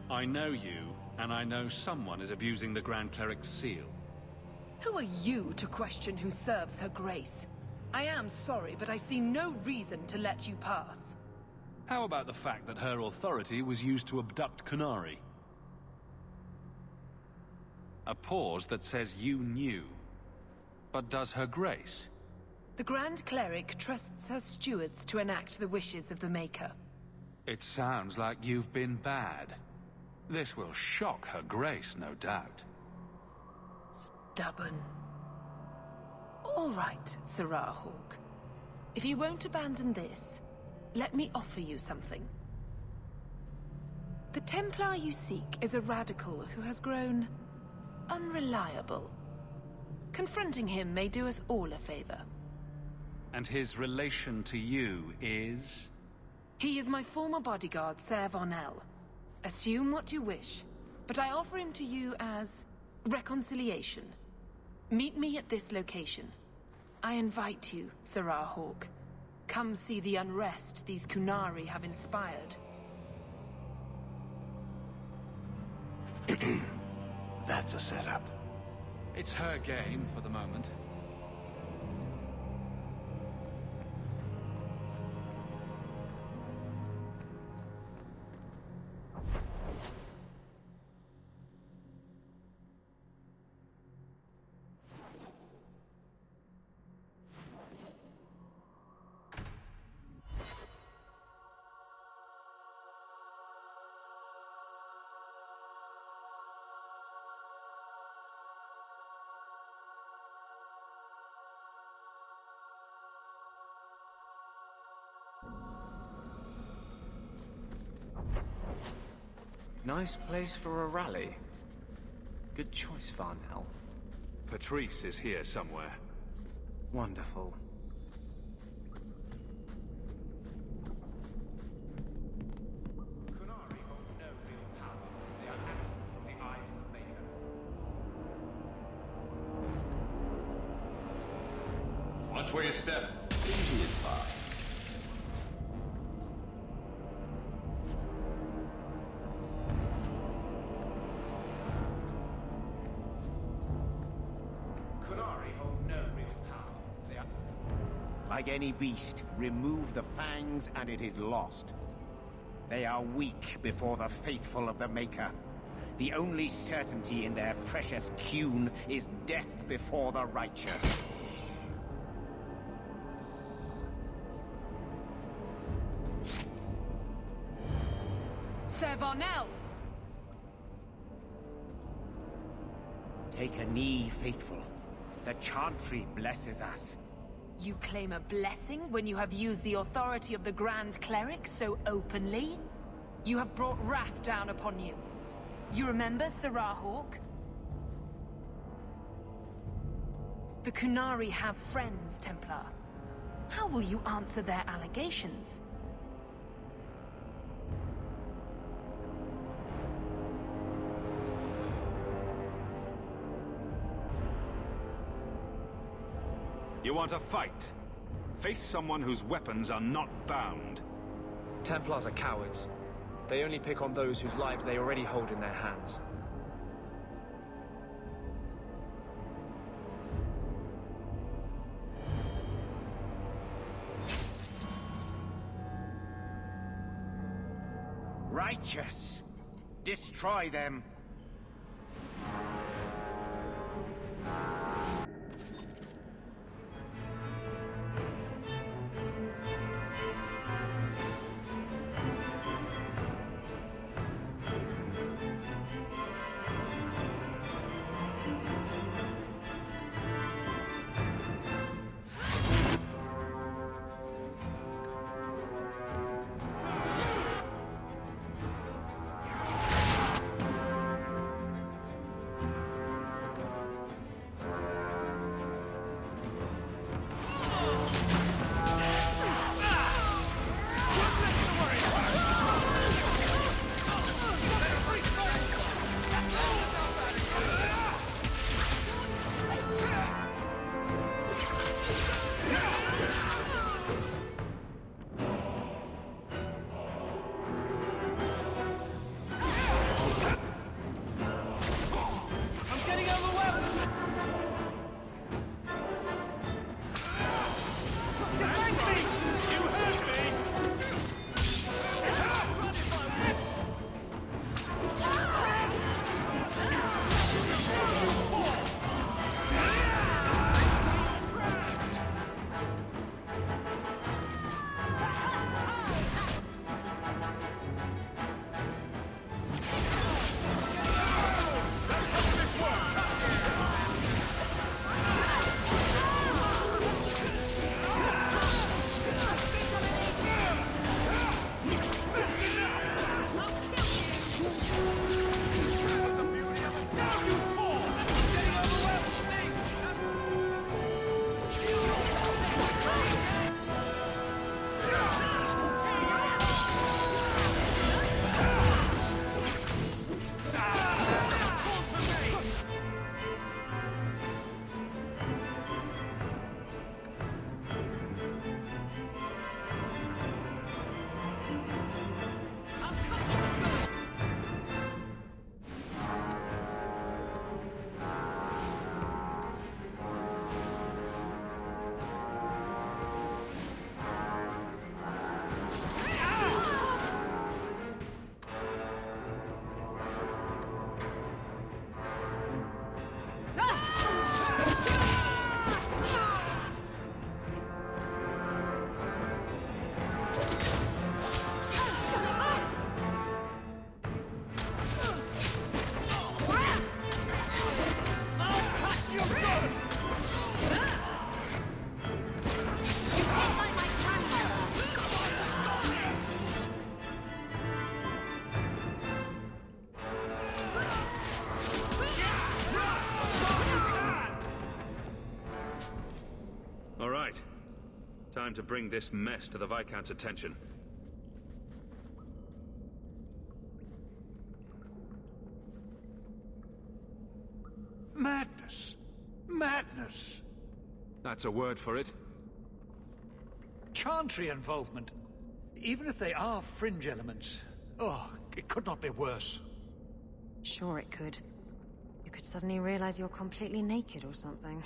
Speaker 1: I know you, and I know someone is abusing the Grand Cleric's seal.
Speaker 18: Who are you to question who serves her grace? I am sorry, but I see no reason to let you pass.
Speaker 1: How about the fact that her authority was used to abduct Kunari? A pause that says you knew. But does her grace?
Speaker 18: The Grand Cleric trusts her stewards to enact the wishes of the Maker.
Speaker 1: It sounds like you've been bad. This will shock her grace, no doubt.
Speaker 18: Stubborn. All right, Sarah Hawke. If you won't abandon this, let me offer you something. The Templar you seek is a radical who has grown unreliable. Confronting him may do us all a favor.
Speaker 1: And his relation to you is?
Speaker 18: He is my former bodyguard, Ser Vonel. Assume what you wish, but I offer him to you as reconciliation. Meet me at this location. I invite you, Sarah Hawke. Come see the unrest these Kunari have inspired.
Speaker 2: That's a setup.
Speaker 1: It's her game for the moment.
Speaker 3: Nice place for a rally. Good choice, Varnell.
Speaker 1: Patrice is here somewhere.
Speaker 3: Wonderful.
Speaker 21: Watch where you step. Easy as pie.
Speaker 22: Like any beast, remove the fangs and it is lost. They are weak before the faithful of the Maker. The only certainty in their precious Qun is death before the righteous.
Speaker 18: Sir Varnell!
Speaker 22: Take a knee, faithful. The Chantry blesses us.
Speaker 18: You claim a blessing when you have used the authority of the Grand Cleric so openly? You have brought wrath down upon you. You remember Sirrah Hawke? The Qunari have friends, Templar. How will you answer their allegations?
Speaker 1: You want a fight? Face someone whose weapons are not bound.
Speaker 3: Templars are cowards. They only pick on those whose lives they already hold in their hands.
Speaker 22: Righteous! Destroy them!
Speaker 1: to bring this mess to the Viscount's attention.
Speaker 9: Madness! Madness!
Speaker 1: That's a word for it.
Speaker 9: Chantry involvement. Even if they are fringe elements. Oh, it could not be worse.
Speaker 7: Sure it could. You could suddenly realize you're completely naked or something.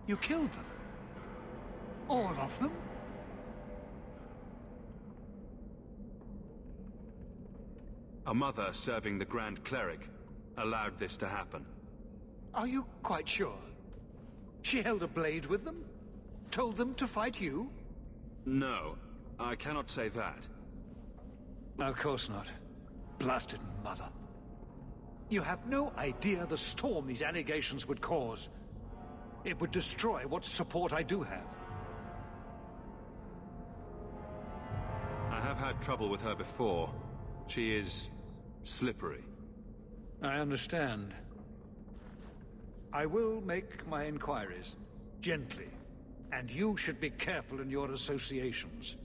Speaker 9: You killed them? All of them?
Speaker 1: A mother serving the Grand Cleric allowed this to happen.
Speaker 9: Are you quite sure? She held a blade with them? Told them to fight you?
Speaker 1: No, I cannot say that.
Speaker 9: Of course not. Blasted mother. You have no idea the storm these allegations would cause. It would destroy what support I do have.
Speaker 1: I have had trouble with her before. She is slippery.
Speaker 9: I understand. I will make my inquiries, gently, and you should be careful in your associations.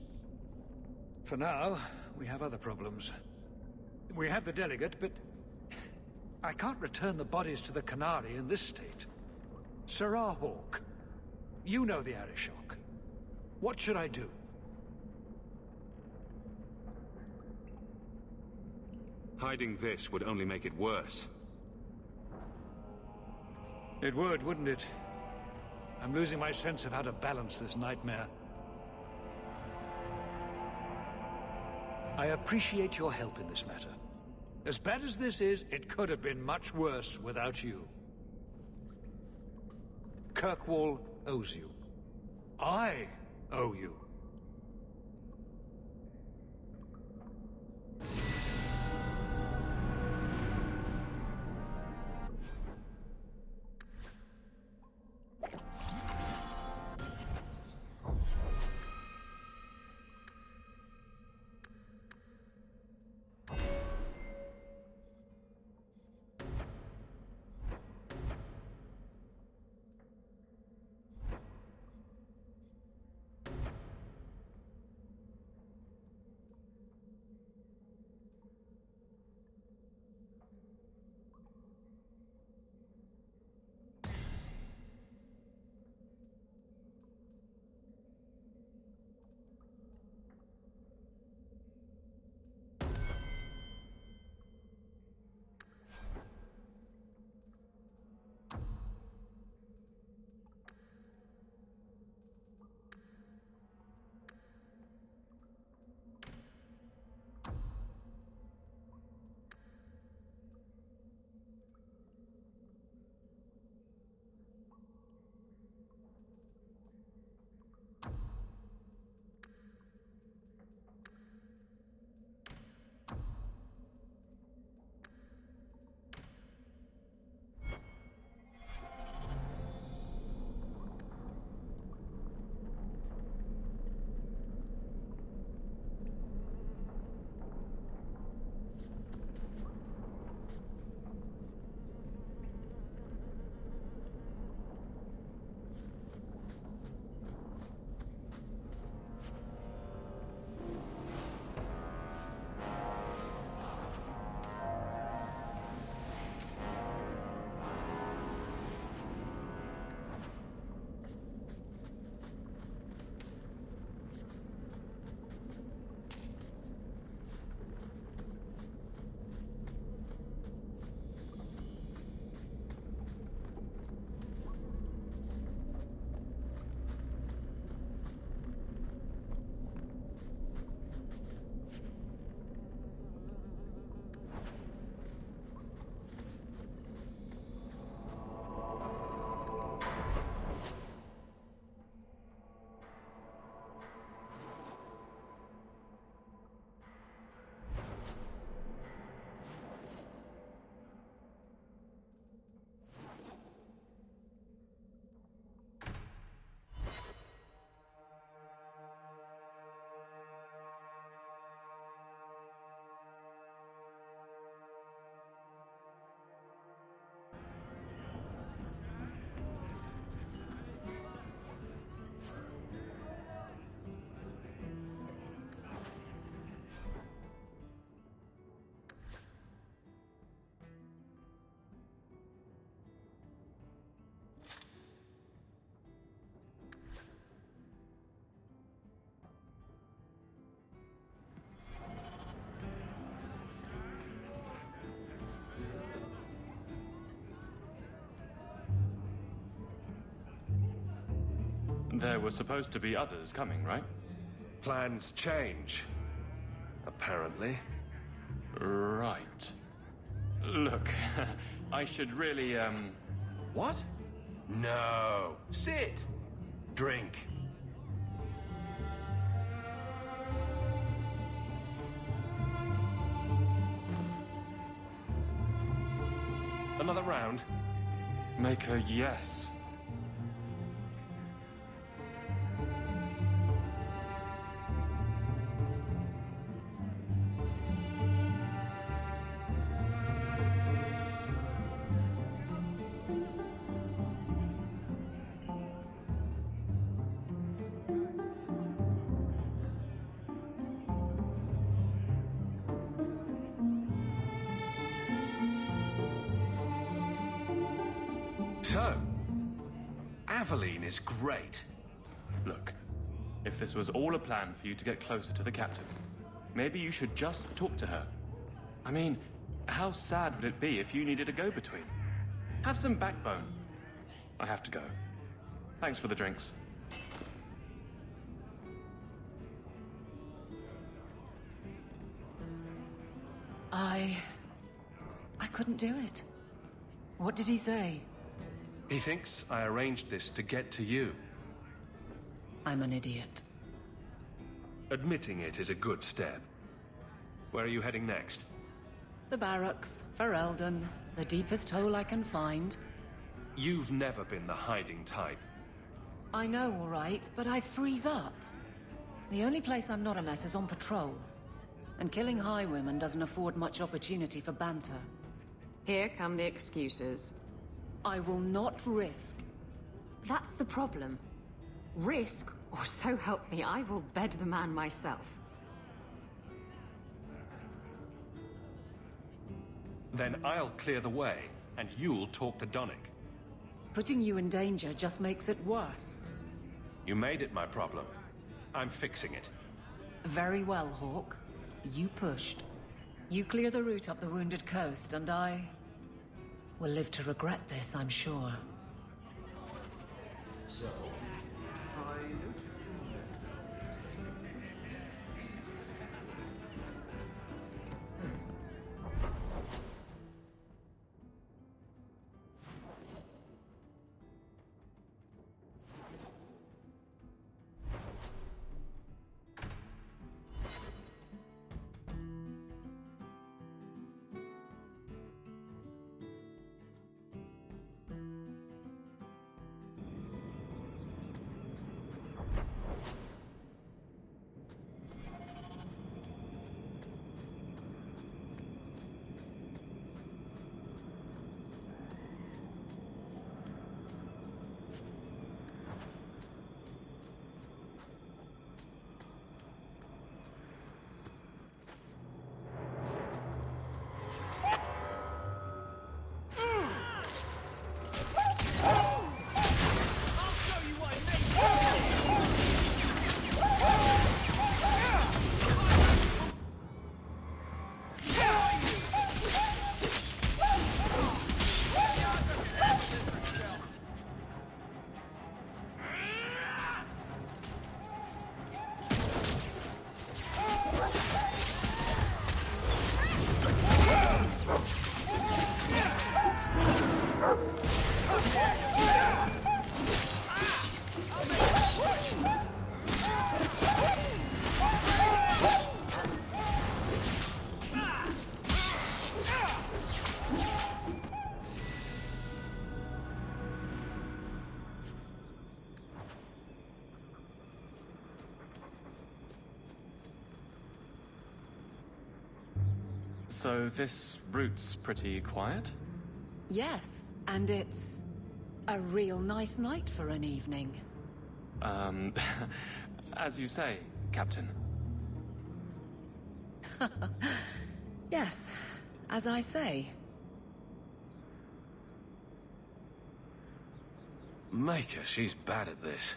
Speaker 9: For now, we have other problems. We have the delegate, but I can't return the bodies to the Canary in this state. Sirrah Hawke, you know the Arishok. What should I do?
Speaker 1: Hiding this would only make it worse.
Speaker 9: It would, wouldn't it? I'm losing my sense of how to balance this nightmare. I appreciate your help in this matter. As bad as this is, it could have been much worse without you. Kirkwall owes you. I owe you.
Speaker 19: There were supposed to be others coming, right?
Speaker 12: Plans change. Apparently.
Speaker 19: Right. Look, I should really,
Speaker 12: What? No. Sit. Drink. Another round?
Speaker 19: Make a yes.
Speaker 12: So, Aveline is great.
Speaker 19: Look, if this was all a plan for you to get closer to the captain, maybe you should just talk to her. I mean, how sad would it be if you needed a go-between? Have some backbone. I have to go. Thanks for the drinks.
Speaker 17: I couldn't do it. What did he say?
Speaker 12: He thinks I arranged this to get to you.
Speaker 17: I'm an idiot.
Speaker 12: Admitting it is a good step. Where are you heading next?
Speaker 17: The barracks, for Eldon, the deepest hole I can find.
Speaker 12: You've never been the hiding type.
Speaker 17: I know, all right, but I freeze up. The only place I'm not a mess is on patrol. And killing highwaymen doesn't afford much opportunity for banter.
Speaker 7: Here come the excuses.
Speaker 17: I will not risk.
Speaker 7: That's the problem. Risk, or so help me, I will bed the man myself.
Speaker 12: Then I'll clear the way, and you'll talk to Donnick.
Speaker 17: Putting you in danger just makes it worse.
Speaker 12: You made it my problem. I'm fixing it.
Speaker 17: Very well, Hawke. You pushed. You clear the route up the Wounded Coast, and I will live to regret this, I'm sure.
Speaker 21: So, I noticed
Speaker 19: So this route's pretty quiet?
Speaker 17: Yes, and it's a real nice night for an evening.
Speaker 19: As you say, Captain.
Speaker 17: Yes, as I say.
Speaker 12: Maker, she's bad at this.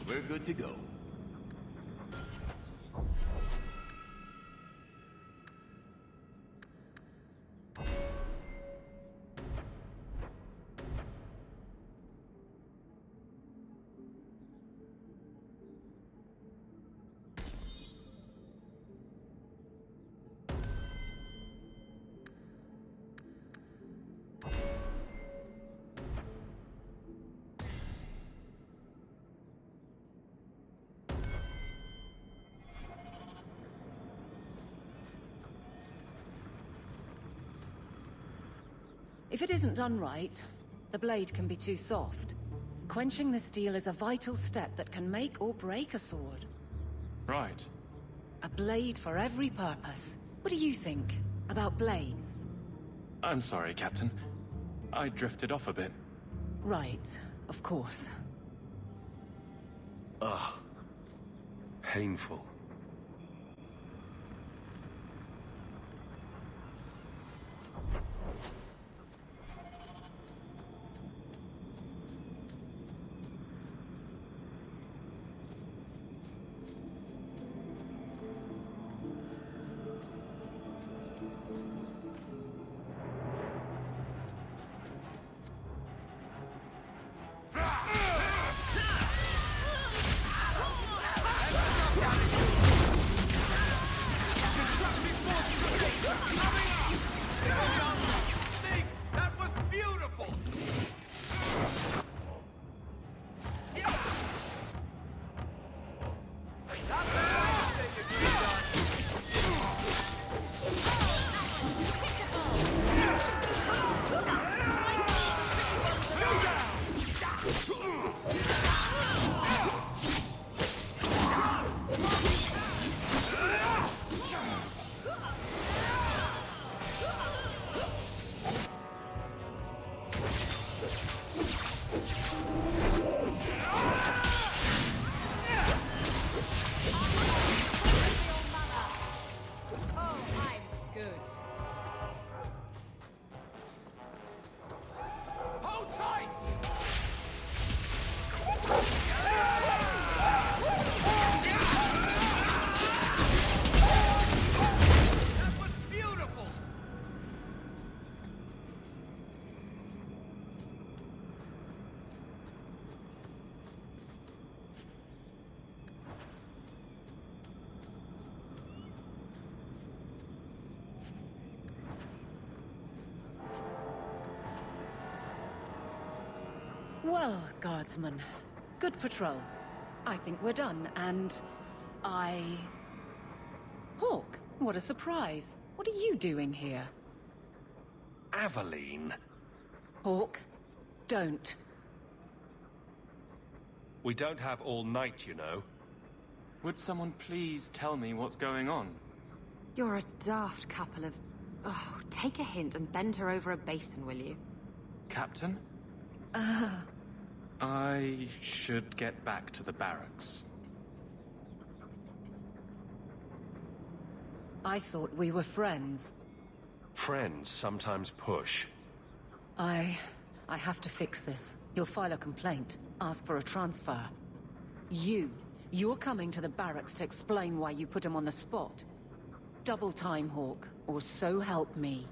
Speaker 5: We're good to go.
Speaker 17: If it isn't done right, the blade can be too soft. Quenching the steel is a vital step that can make or break a sword.
Speaker 19: Right.
Speaker 17: A blade for every purpose. What do you think about blades?
Speaker 19: I'm sorry, Captain. I drifted off a bit.
Speaker 17: Right, of course.
Speaker 2: Ugh. Painful.
Speaker 13: That was beautiful!
Speaker 17: Well, guardsman, good patrol. I think we're done, and Hawke, what a surprise. What are you doing here?
Speaker 2: Aveline.
Speaker 17: Hawke, don't.
Speaker 1: We don't have all night, you know.
Speaker 19: Would someone please tell me what's going on?
Speaker 7: You're a daft couple of... Oh, take a hint and bend her over a basin, will you?
Speaker 19: Captain? I should get back to the barracks.
Speaker 17: I thought we were friends.
Speaker 1: Friends sometimes push.
Speaker 17: I have to fix this. He'll file a complaint, ask for a transfer. You're coming to the barracks to explain why you put him on the spot. Double time, Hawke, or so help me.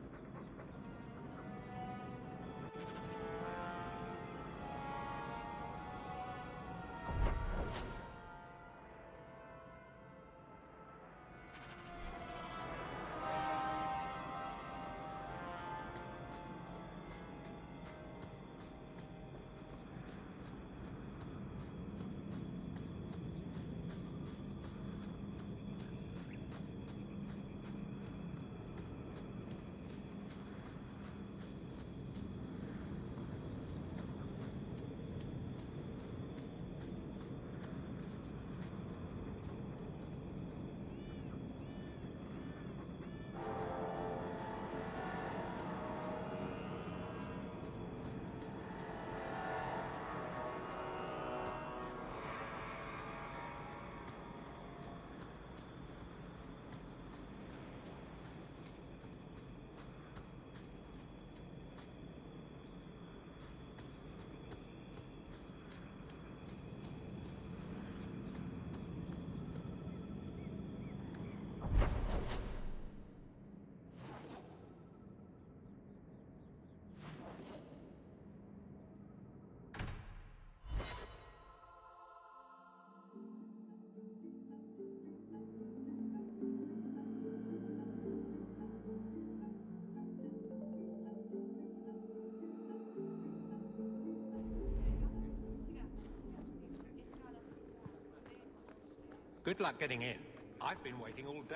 Speaker 5: Good luck getting in. I've been waiting all day.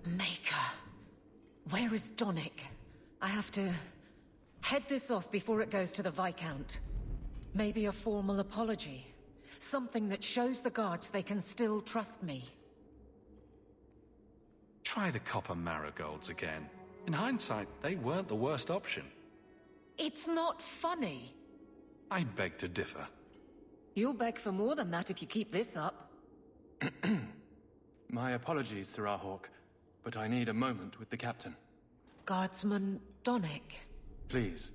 Speaker 17: Maker. Where is Donick? I have to head this off before it goes to the Viscount. Maybe a formal apology. Something that shows the guards they can still trust me.
Speaker 1: Try the copper marigolds again. In hindsight, they weren't the worst option.
Speaker 17: It's not funny.
Speaker 1: I beg to differ.
Speaker 17: You'll beg for more than that if you keep this up.
Speaker 19: My apologies, Sir Hawke, but I need a moment with the captain.
Speaker 17: Guardsman Donick.
Speaker 19: Please.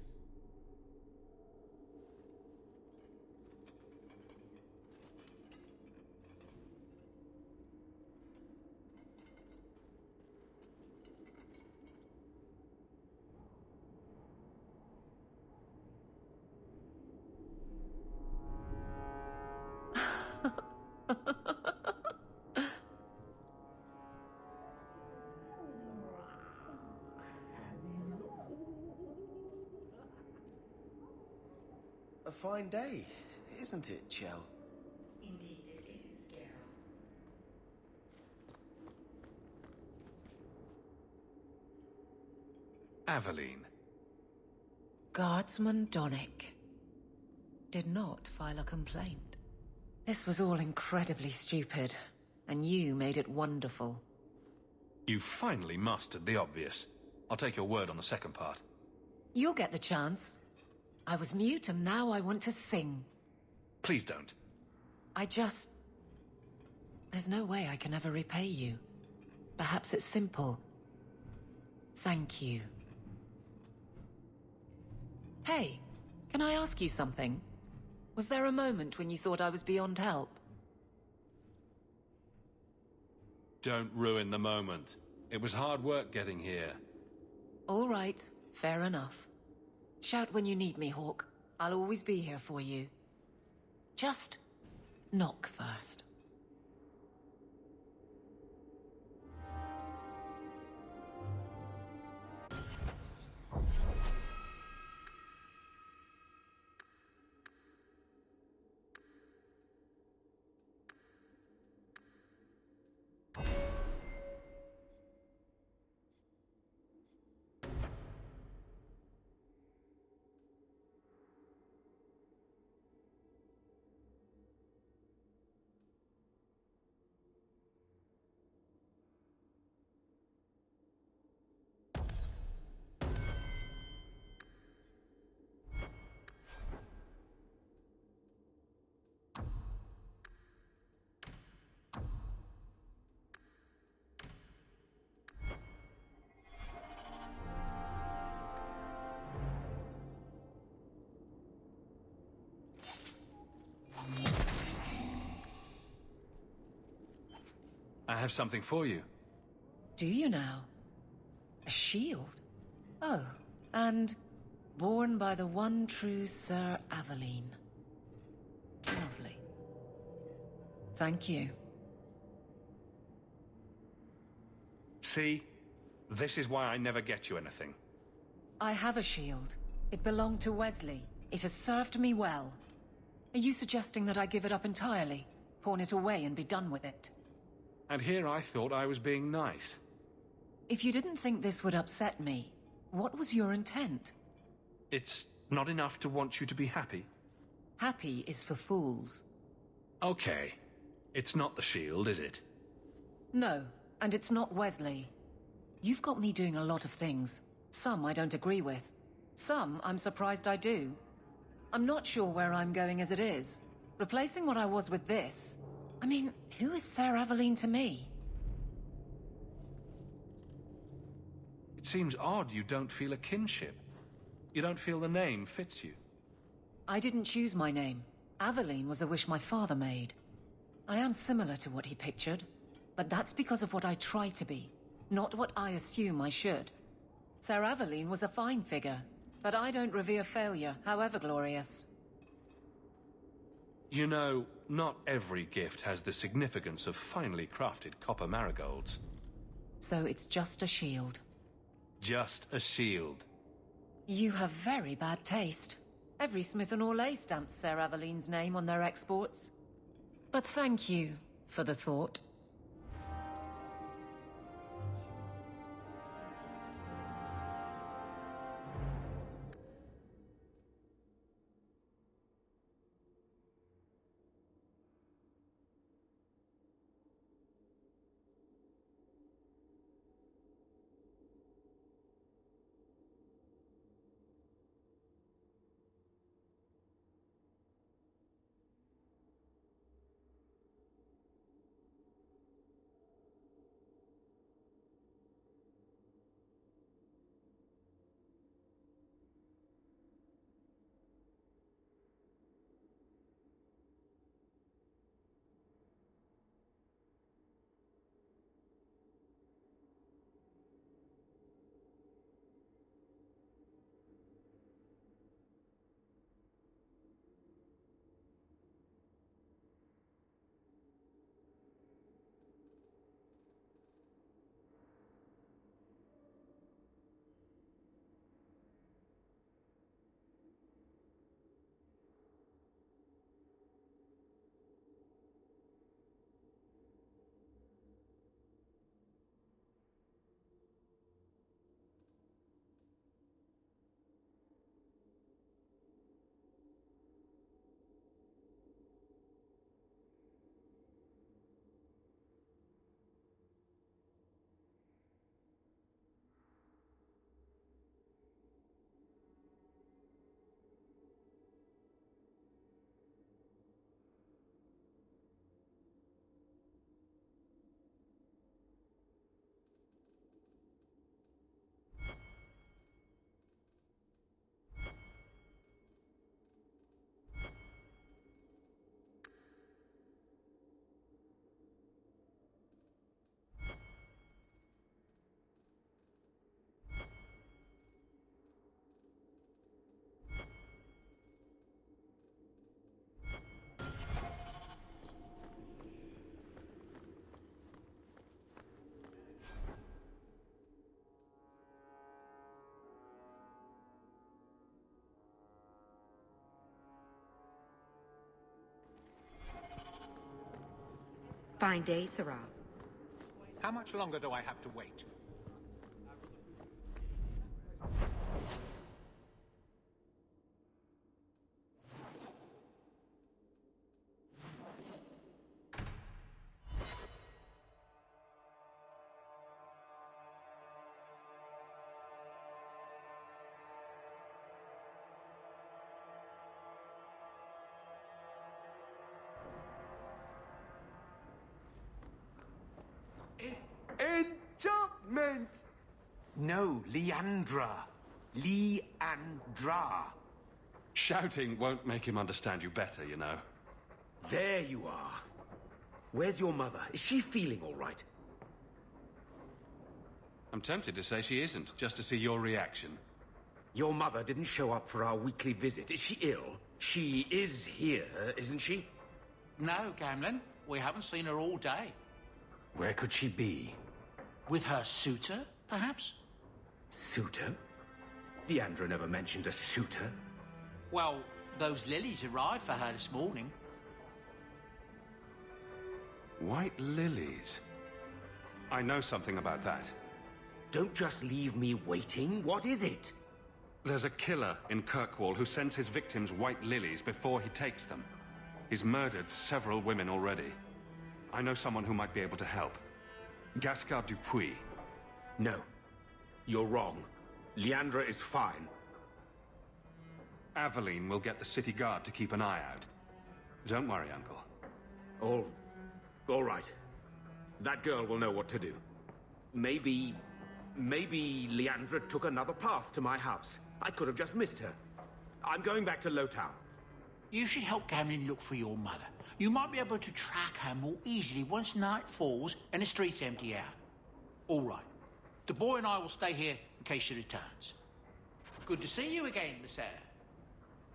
Speaker 8: A fine day, isn't it, Chell?
Speaker 20: Indeed it is, Geralt.
Speaker 1: Aveline.
Speaker 17: Guardsman Donick did not file a complaint. This was all incredibly stupid, and you made it wonderful.
Speaker 1: You finally mastered the obvious. I'll take your word on the second part.
Speaker 17: You'll get the chance. I was mute and now I want to sing.
Speaker 1: Please don't.
Speaker 17: There's no way I can ever repay you. Perhaps it's simple. Thank you. Hey, can I ask you something? Was there a moment when you thought I was beyond help?
Speaker 1: Don't ruin the moment. It was hard work getting here.
Speaker 17: All right, fair enough. Shout when you need me, Hawke. I'll always be here for you. Just knock first.
Speaker 1: I have something for you.
Speaker 17: Do you now? A shield? Oh, and born by the one true Sir Aveline. Lovely. Thank you.
Speaker 1: See? This is why I never get you anything.
Speaker 17: I have a shield. It belonged to Wesley. It has served me well. Are you suggesting that I give it up entirely? Pawn it away and be done with it?
Speaker 1: And here I thought I was being nice.
Speaker 17: If you didn't think this would upset me, what was your intent?
Speaker 1: It's not enough to want you to be happy.
Speaker 17: Happy is for fools.
Speaker 1: Okay. It's not the shield, is it?
Speaker 17: No, and it's not Wesley. You've got me doing a lot of things. Some I don't agree with. Some I'm surprised I do. I'm not sure where I'm going as it is. Replacing what I was with this... I mean, who is Sir Aveline to me?
Speaker 1: It seems odd you don't feel a kinship. You don't feel the name fits you.
Speaker 17: I didn't choose my name. Aveline was a wish my father made. I am similar to what he pictured, but that's because of what I try to be, not what I assume I should. Sir Aveline was a fine figure, but I don't revere failure, however glorious.
Speaker 1: You know, not every gift has the significance of finely crafted copper marigolds.
Speaker 17: So it's just a shield.
Speaker 1: Just a shield.
Speaker 17: You have very bad taste. Every Smith and Orlais stamps Sir Aveline's name on their exports. But thank you for the thought.
Speaker 10: Fine day, Sarah.
Speaker 5: How much longer do I have to wait?
Speaker 14: Enchantment! No, Leandra. Leandra.
Speaker 1: Shouting won't make him understand you better, you know.
Speaker 14: There you are. Where's your mother? Is she feeling all right?
Speaker 1: I'm tempted to say she isn't, just to see your reaction.
Speaker 14: Your mother didn't show up for our weekly visit. Is she ill? She is here, isn't she?
Speaker 15: No, Gamlen. We haven't seen her all day.
Speaker 14: Where could she be?
Speaker 15: With her suitor, perhaps?
Speaker 14: Suitor? Leandra never mentioned a suitor.
Speaker 15: Well, those lilies arrived for her this morning.
Speaker 1: White lilies? I know something about that.
Speaker 14: Don't just leave me waiting. What is it?
Speaker 1: There's a killer in Kirkwall who sends his victims white lilies before he takes them. He's murdered several women already. I know someone who might be able to help. Gascar Dupuis.
Speaker 14: No. You're wrong. Leandra is fine.
Speaker 1: Aveline will get the city guard to keep an eye out. Don't worry, Uncle.
Speaker 14: All right. That girl will know what to do. Maybe Leandra took another path to my house. I could have just missed her. I'm going back to Lowtown.
Speaker 15: You should help Gamlen look for your mother. You might be able to track her more easily once night falls and the streets empty out. All right. The boy and I will stay here in case she returns. Good to see you again, Miss Eyre.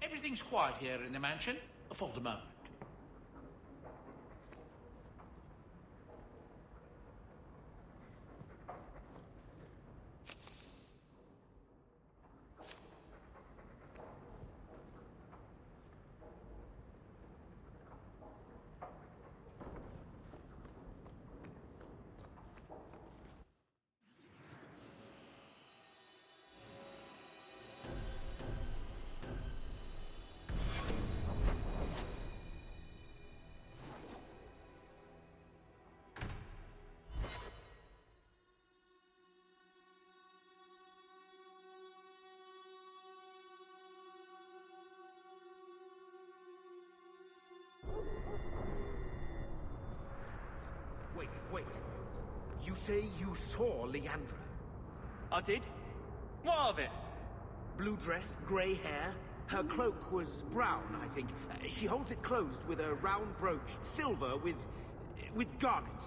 Speaker 15: Everything's quiet here in the mansion for the moment.
Speaker 14: Wait. You say you saw Leandra?
Speaker 19: I did. What of it?
Speaker 14: Blue dress, grey hair. Her cloak was brown, I think. She holds it closed with a round brooch, silver with garnets.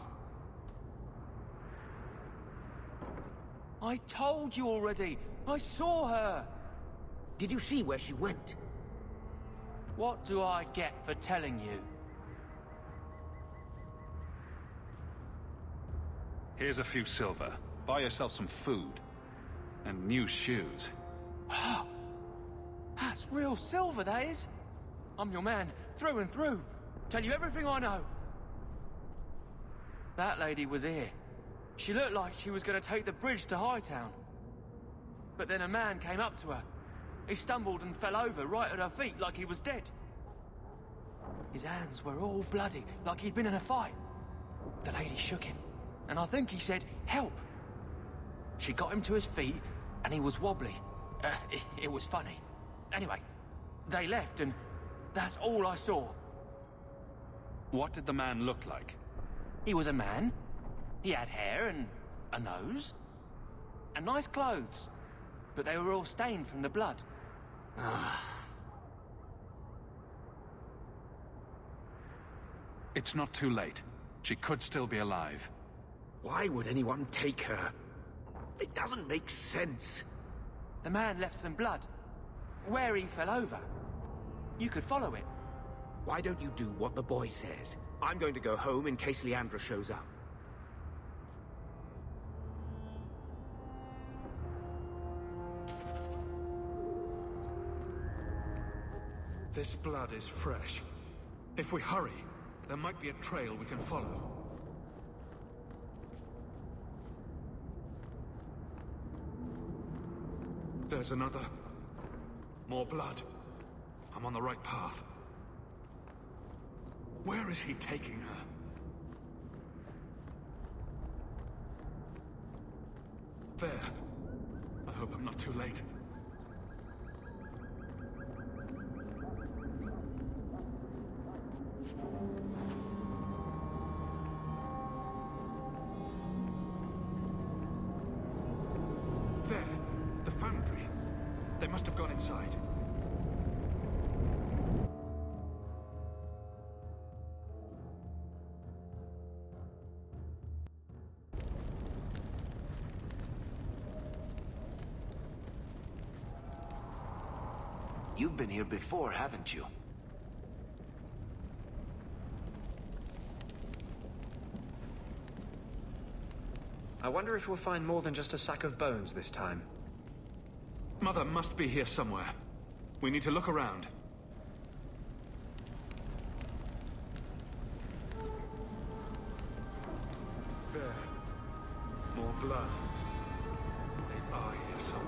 Speaker 19: I told you already. I saw her.
Speaker 14: Did you see where she went?
Speaker 19: What do I get for telling you?
Speaker 1: Here's a few silver. Buy yourself some food. And new shoes.
Speaker 19: That's real silver, that is. I'm your man, through and through. Tell you everything I know. That lady was here. She looked like she was going to take the bridge to Hightown. But then a man came up to her. He stumbled and fell over right at her feet like he was dead. His hands were all bloody, like he'd been in a fight. The lady shook him, and I think he said, "Help." She got him to his feet, and he was wobbly. It was funny. Anyway, they left, and that's all I saw.
Speaker 1: What did the man look like?
Speaker 19: He was a man. He had hair and a nose. And nice clothes. But they were all stained from the blood.
Speaker 1: It's not too late. She could still be alive.
Speaker 14: Why would anyone take her? It doesn't make sense.
Speaker 19: The man left some blood. Where he fell over. You could follow it.
Speaker 14: Why don't you do what the boy says? I'm going to go home in case Leandra shows up.
Speaker 3: This blood is fresh. If we hurry, there might be a trail we can follow. There's another. More blood. I'm on the right path. Where is he taking her? There. I hope I'm not too late. There. The foundry. They must have gone inside.
Speaker 2: You've been here before, haven't you?
Speaker 3: I wonder if we'll find more than just a sack of bones this time. Mother must be here somewhere. We need to look around. There. More blood. They are here somewhere.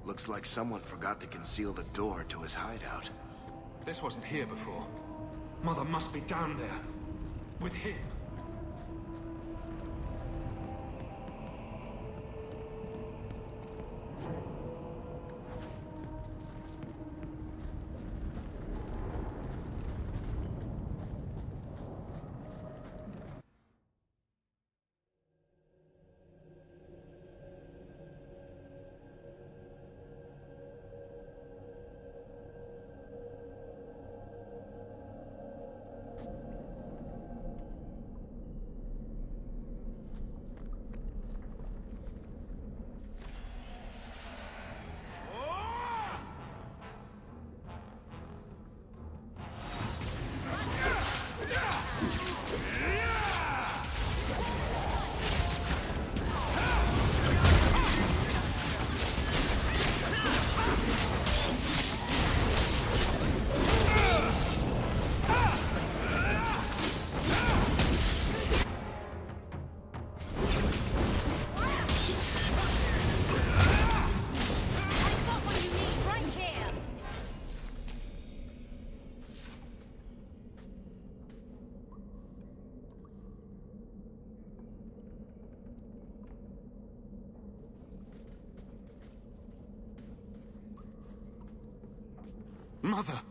Speaker 2: Looks like someone forgot to conceal the door to his hideout.
Speaker 3: This wasn't here before. Mother must be down there. With him. Mother!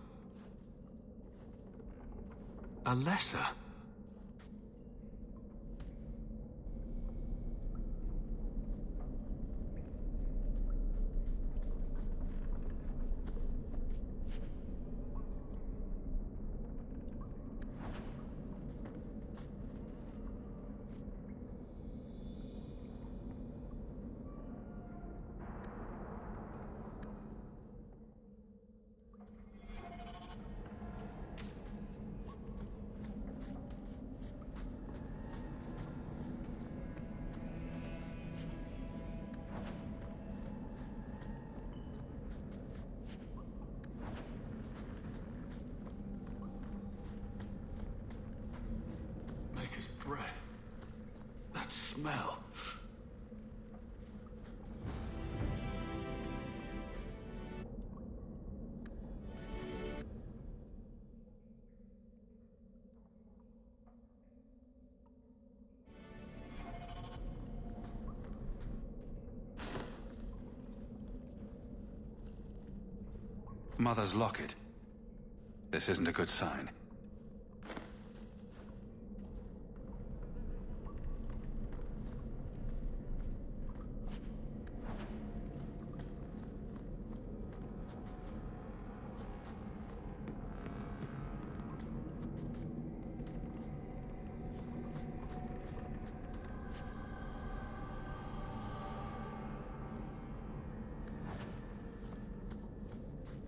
Speaker 3: Alessa? Maker's breath. That smell. Mother's locket. This isn't a good sign.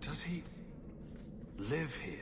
Speaker 3: Does he live here?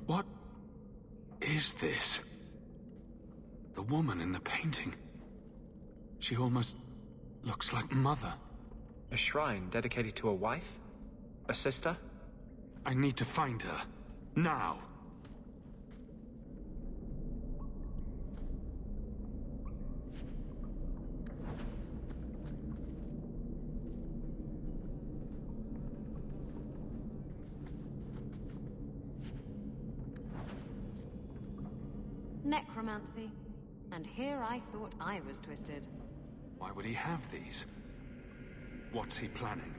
Speaker 3: What is this? The woman in the painting. She almost looks like Mother. A shrine dedicated to a wife? A sister?
Speaker 1: I need to find her. Now!
Speaker 7: Necromancy. And here I thought I was twisted.
Speaker 1: Why would he have these? What's he planning?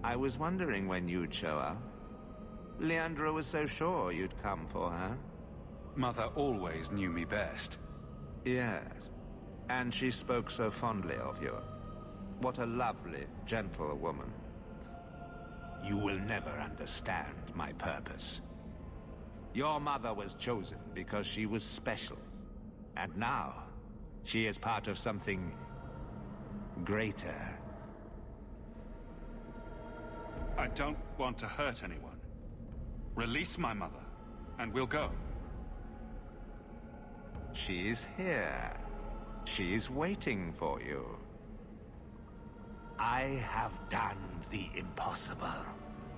Speaker 6: I was wondering when you'd show up. Leandra was so sure you'd come for her.
Speaker 1: Mother always knew me best.
Speaker 6: Yes. And she spoke so fondly of you. What a lovely, gentle woman. You will never understand my purpose. Your mother was chosen because she was special. And now, she is part of something greater.
Speaker 1: I don't want to hurt anyone. Release my mother, and we'll go.
Speaker 6: She's here. She's waiting for you. I have done the impossible.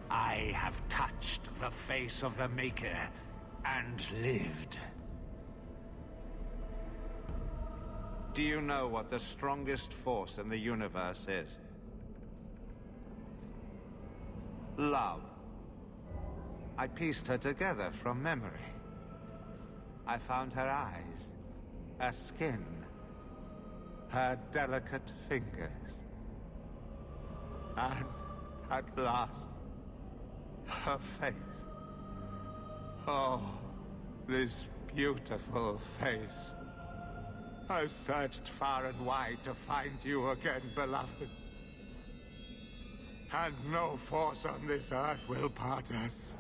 Speaker 6: I have touched the face of the Maker and lived. Do you know what the strongest force in the universe is? Love. I pieced her together from memory. I found her eyes, her skin, her delicate fingers. And at last, her face. Oh, this beautiful face. I've searched far and wide to find you again, beloved. And no force on this earth will part us.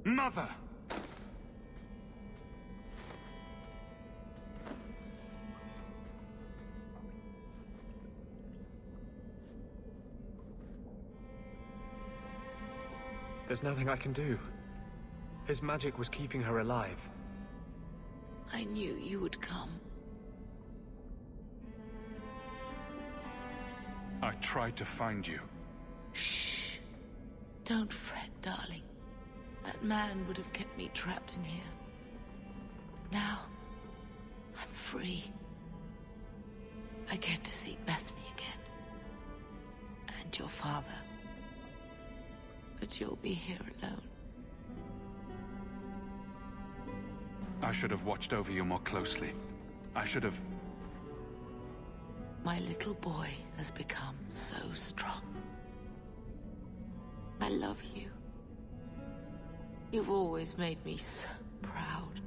Speaker 1: Mother!
Speaker 3: There's nothing I can do. His magic was keeping her alive.
Speaker 20: I knew you would come.
Speaker 1: I tried to find you.
Speaker 20: Shh. Don't fret, darling. That man would have kept me trapped in here. Now, I'm free. I get to see Bethany again. And your father. But you'll be here alone.
Speaker 1: I should have watched over you more closely. I should have...
Speaker 20: My little boy has become so strong. I love you. You've always made me so proud.